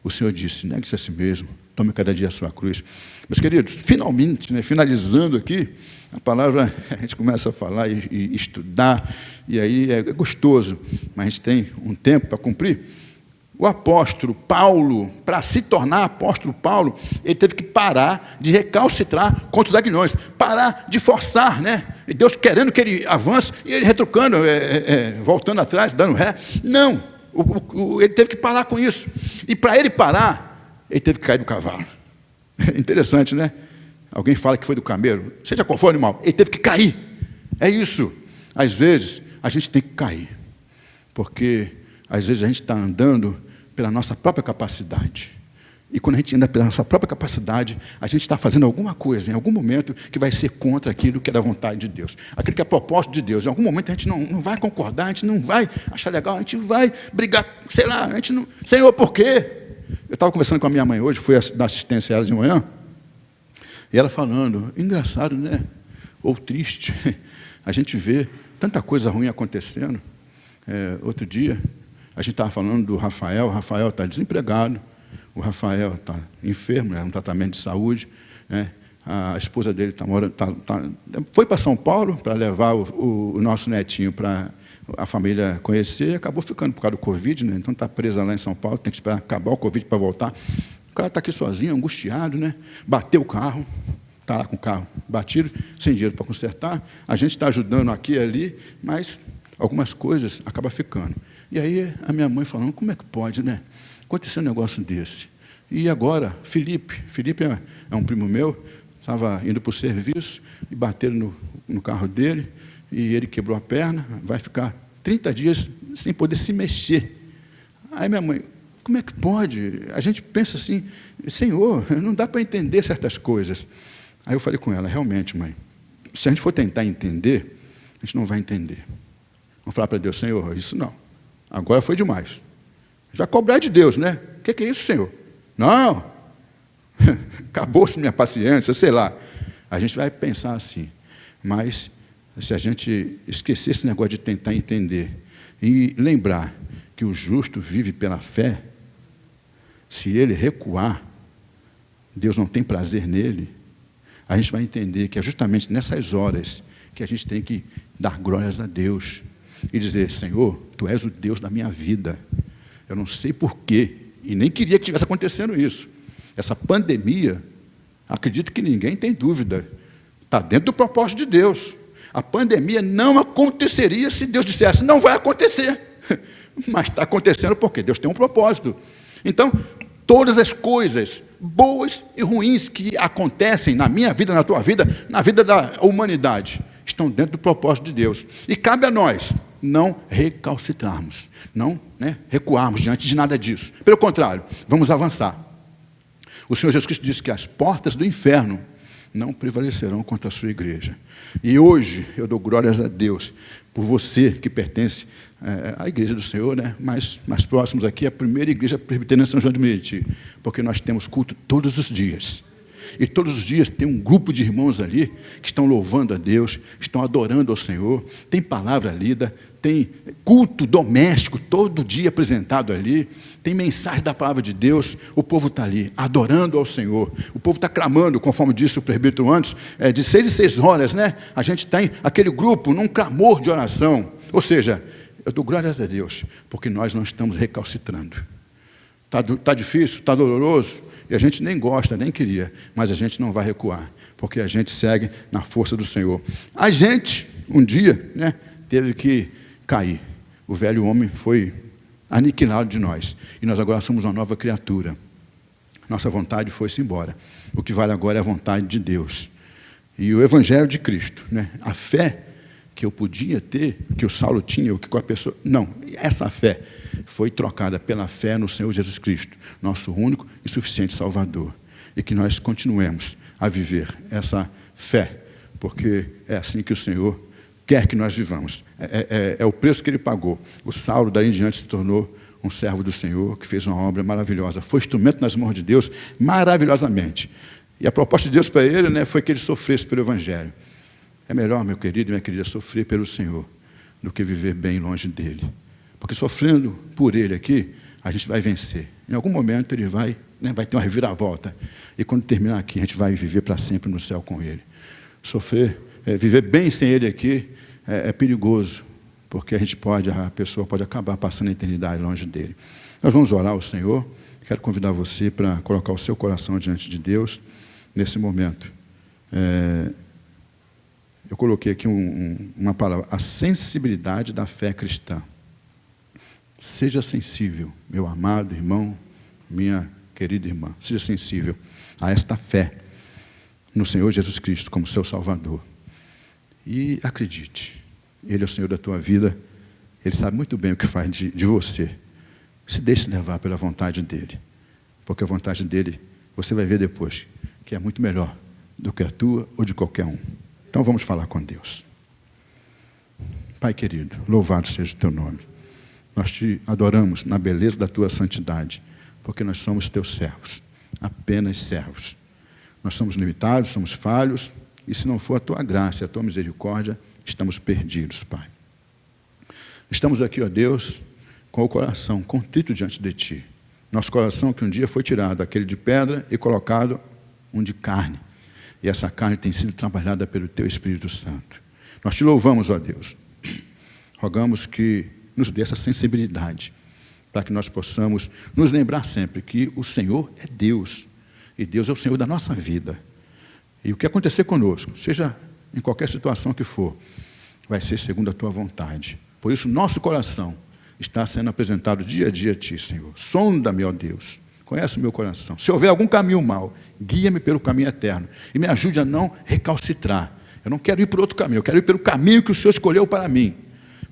o Senhor disse, negue-se a si mesmo, tome cada dia a sua cruz. Meus queridos, finalmente, finalizando aqui, a palavra, a gente começa a falar e estudar, e aí é gostoso, mas a gente tem um tempo para cumprir. O apóstolo Paulo, para se tornar apóstolo Paulo, ele teve que parar de recalcitrar contra os aguilhões, parar de forçar, E Deus querendo que ele avance, e ele retrucando, voltando atrás, dando ré. Não, ele teve que parar com isso. E para ele parar, ele teve que cair do cavalo. Interessante, Alguém fala que foi do camelo. Seja qual for o animal, ele teve que cair. É isso. Às vezes, a gente tem que cair. Porque, às vezes, a gente está andando pela nossa própria capacidade. E quando a gente anda pela nossa própria capacidade, a gente está fazendo alguma coisa, em algum momento, que vai ser contra aquilo que é da vontade de Deus. Aquilo que é propósito de Deus. Em algum momento, a gente não vai concordar, a gente não vai achar legal, a gente vai brigar, sei lá, a gente não... Senhor, por quê? Eu estava conversando com a minha mãe hoje, fui dar assistência a ela de manhã, e ela falando, engraçado, ou triste, a gente vê tanta coisa ruim acontecendo. Outro dia, a gente estava falando do Rafael, o Rafael está desempregado, o Rafael está enfermo, um tratamento de saúde, a esposa dele foi para São Paulo para levar o nosso netinho para a família conhecer e acabou ficando por causa do Covid, né? Então está presa lá em São Paulo, tem que esperar acabar o Covid para voltar. O cara está aqui sozinho, angustiado, né? Bateu o carro, está lá com o carro batido, sem dinheiro para consertar. A gente está ajudando aqui e ali, mas algumas coisas acabam ficando. E aí a minha mãe falando, como é que pode, né? Acontecer um negócio desse. E agora, Felipe é um primo meu, estava indo para o serviço e bateram no carro dele, e ele quebrou a perna, vai ficar 30 dias sem poder se mexer. Aí minha mãe, como é que pode? A gente pensa assim, Senhor, não dá para entender certas coisas. Aí eu falei com ela, realmente, mãe, se a gente for tentar entender, a gente não vai entender. Vamos falar para Deus, Senhor, isso não. Agora foi demais. A gente vai cobrar de Deus, né? O que é isso, Senhor? Não. Acabou-se minha paciência, sei lá. A gente vai pensar assim. Mas, se a gente esquecer esse negócio de tentar entender e lembrar que o justo vive pela fé, se ele recuar, Deus não tem prazer nele, a gente vai entender que é justamente nessas horas que a gente tem que dar glórias a Deus e dizer, Senhor, Tu és o Deus da minha vida. Eu não sei porquê, e nem queria que estivesse acontecendo isso. Essa pandemia, acredito que ninguém tem dúvida, está dentro do propósito de Deus. A pandemia não aconteceria se Deus dissesse, não vai acontecer. Mas está acontecendo porque Deus tem um propósito. Então, todas as coisas boas e ruins que acontecem na minha vida, na tua vida, na vida da humanidade, estão dentro do propósito de Deus. E cabe a nós não recalcitrarmos, não recuarmos diante de nada disso. Pelo contrário, vamos avançar. O Senhor Jesus Cristo disse que as portas do inferno não prevalecerão contra a sua igreja. E hoje eu dou glórias a Deus por você que pertence à igreja do Senhor, né? mais próximos aqui, a primeira igreja presbiteriana de São João de Meriti, porque nós temos culto todos os dias. E todos os dias tem um grupo de irmãos ali que estão louvando a Deus, estão adorando ao Senhor, tem palavra lida, tem culto doméstico todo dia apresentado ali, tem mensagem da palavra de Deus, o povo está ali, adorando ao Senhor, o povo está clamando, conforme disse o presbítero antes, de 6 em 6 horas, né? A gente tem aquele grupo num clamor de oração, ou seja, eu dou glórias a Deus, porque nós não estamos recalcitrando. Está difícil, está doloroso, e a gente nem gosta, nem queria, mas a gente não vai recuar, porque a gente segue na força do Senhor. A gente, um dia, teve que cair. O velho homem foi aniquilado de nós, e nós agora somos uma nova criatura. Nossa vontade foi-se embora. O que vale agora é a vontade de Deus. E o Evangelho de Cristo, a fé que eu podia ter, que o Saulo tinha, o que a pessoa... Não, essa fé foi trocada pela fé no Senhor Jesus Cristo, nosso único e suficiente Salvador. E que nós continuemos a viver essa fé, porque é assim que o Senhor quer que nós vivamos. É o preço que Ele pagou. O Saulo, daí em diante, se tornou um servo do Senhor, que fez uma obra maravilhosa. Foi instrumento nas mãos de Deus, maravilhosamente. E a proposta de Deus para ele foi que ele sofresse pelo Evangelho. É melhor, meu querido e minha querida, sofrer pelo Senhor do que viver bem longe dEle. Porque sofrendo por Ele aqui, a gente vai vencer. Em algum momento Ele vai ter uma reviravolta. E quando terminar aqui, a gente vai viver para sempre no céu com Ele. Sofrer, viver bem sem Ele aqui é perigoso, porque a pessoa pode acabar passando a eternidade longe dEle. Nós vamos orar ao Senhor. Quero convidar você para colocar o seu coração diante de Deus nesse momento. Eu coloquei aqui uma palavra, a sensibilidade da fé cristã. Seja sensível, meu amado irmão, minha querida irmã, seja sensível a esta fé no Senhor Jesus Cristo como seu Salvador. E acredite, Ele é o Senhor da tua vida, Ele sabe muito bem o que faz de você. Se deixe levar pela vontade dEle, porque a vontade dEle, você vai ver depois, que é muito melhor do que a tua ou de qualquer um. Então vamos falar com Deus. Pai querido, louvado seja o teu nome. Nós te adoramos na beleza da tua santidade, porque nós somos teus servos, apenas servos. Nós somos limitados, somos falhos, e se não for a tua graça e a tua misericórdia, estamos perdidos, Pai. Estamos aqui, ó Deus, com o coração contrito diante de ti. Nosso coração que um dia foi tirado, aquele de pedra, e colocado um de carne. E essa carne tem sido trabalhada pelo teu Espírito Santo. Nós te louvamos, ó Deus. rogamos que nos dê essa sensibilidade, para que nós possamos nos lembrar sempre que o Senhor é Deus, e Deus é o Senhor da nossa vida. E o que acontecer conosco, seja em qualquer situação que for, vai ser segundo a Tua vontade. Por isso, nosso coração está sendo apresentado dia a dia a Ti, Senhor. Sonda-me, ó Deus, conhece o meu coração. Se houver algum caminho mau, guia-me pelo caminho eterno e me ajude a não recalcitrar. Eu não quero ir por outro caminho, eu quero ir pelo caminho que o Senhor escolheu para mim,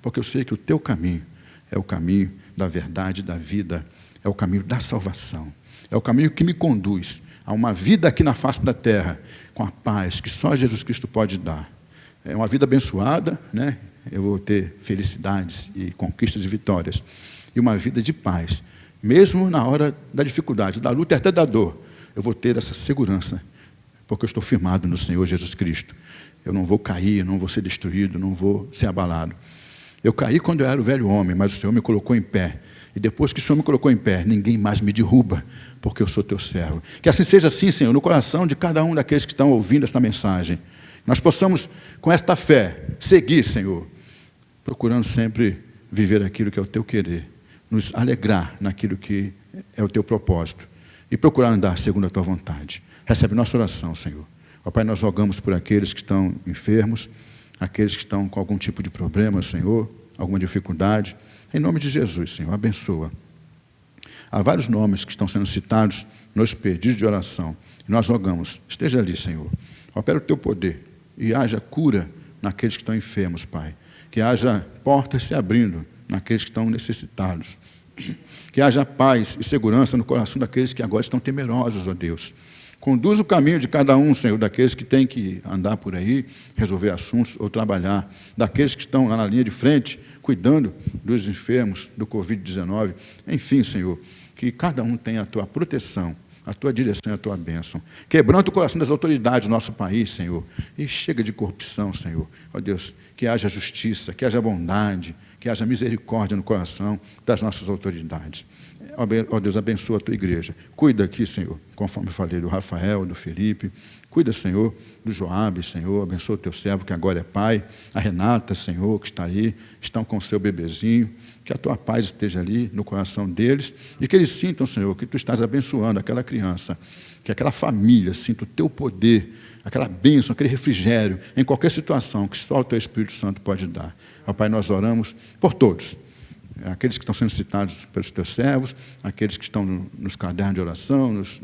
porque eu sei que o Teu caminho é o caminho da verdade, da vida, é o caminho da salvação, é o caminho que me conduz a uma vida aqui na face da terra, com a paz que só Jesus Cristo pode dar. É uma vida abençoada, né? Eu vou ter felicidades e conquistas e vitórias, e uma vida de paz, mesmo na hora da dificuldade, da luta e até da dor, eu vou ter essa segurança, porque eu estou firmado no Senhor Jesus Cristo. Eu não vou cair, não vou ser destruído, não vou ser abalado. Eu caí quando eu era o velho homem, mas o Senhor me colocou em pé. E depois que o Senhor me colocou em pé, ninguém mais me derruba, porque eu sou teu servo. Que assim seja assim, Senhor, no coração de cada um daqueles que estão ouvindo esta mensagem. Nós possamos, com esta fé, seguir, Senhor, procurando sempre viver aquilo que é o teu querer, nos alegrar naquilo que é o teu propósito e procurar andar segundo a tua vontade. Recebe nossa oração, Senhor. Ó Pai, nós rogamos por aqueles que estão enfermos, aqueles que estão com algum tipo de problema, Senhor, alguma dificuldade. Em nome de Jesus, Senhor, abençoa. Há vários nomes que estão sendo citados nos pedidos de oração. E nós rogamos, esteja ali, Senhor. Opera o teu poder e haja cura naqueles que estão enfermos, Pai. Que haja portas se abrindo naqueles que estão necessitados. Que haja paz e segurança no coração daqueles que agora estão temerosos, ó Deus. Conduz o caminho de cada um, Senhor, daqueles que têm que andar por aí, resolver assuntos ou trabalhar, daqueles que estão lá na linha de frente, cuidando dos enfermos do Covid-19. Enfim, Senhor, que cada um tenha a tua proteção, a tua direção e a tua bênção. Quebranta o coração das autoridades do nosso país, Senhor, e chega de corrupção, Senhor. Ó Deus, que haja justiça, que haja bondade, que haja misericórdia no coração das nossas autoridades. Ó Deus, abençoa a tua igreja. Cuida aqui, Senhor, conforme eu falei, do Rafael, do Felipe. Cuida, Senhor, do Joabe, Senhor. Abençoa o teu servo, que agora é pai. A Renata, Senhor, que está aí, estão com o seu bebezinho. Que a tua paz esteja ali no coração deles. E que eles sintam, Senhor, que tu estás abençoando aquela criança. Que aquela família sinta o teu poder, aquela bênção, aquele refrigério, em qualquer situação que só o teu Espírito Santo pode dar. Ó Pai, nós oramos por todos. Aqueles que estão sendo citados pelos teus servos, aqueles que estão nos cadernos de oração, nos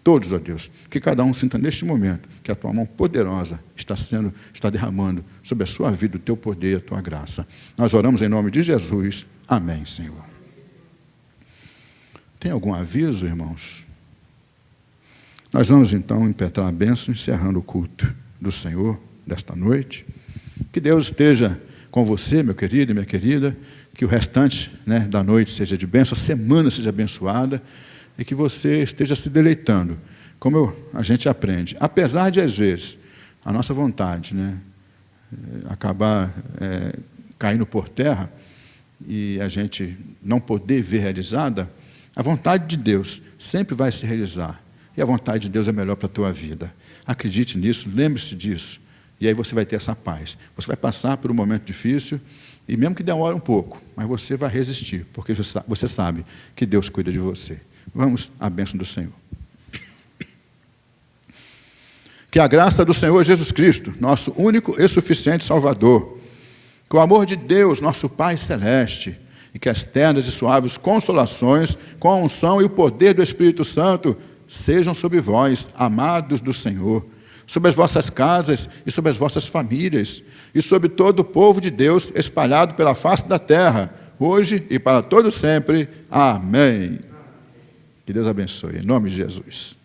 todos, ó Deus, que cada um sinta neste momento que a tua mão poderosa está derramando sobre a sua vida o teu poder e a tua graça. Nós oramos em nome de Jesus. Amém, Senhor. Tem algum aviso, irmãos? Nós vamos então impetrar a bênção, encerrando o culto do Senhor desta noite. Que Deus esteja com você, meu querido e minha querida, que o restante, né, da noite seja de bênção, a semana seja abençoada e que você esteja se deleitando, como a gente aprende. Apesar de, às vezes, a nossa vontade, né, acabar caindo por terra e a gente não poder ver realizada, a vontade de Deus sempre vai se realizar. E a vontade de Deus é melhor para a tua vida. Acredite nisso, lembre-se disso. E aí você vai ter essa paz. Você vai passar por um momento difícil, e mesmo que demore um pouco, mas você vai resistir, porque você sabe que Deus cuida de você. Vamos à bênção do Senhor. Que a graça do Senhor Jesus Cristo, nosso único e suficiente Salvador, que o amor de Deus, nosso Pai Celeste, e que as ternas e suaves consolações, com a unção e o poder do Espírito Santo, sejam sobre vós, amados do Senhor, sobre as vossas casas e sobre as vossas famílias, e sobre todo o povo de Deus espalhado pela face da terra, hoje e para todo sempre. Amém. Que Deus abençoe, em nome de Jesus.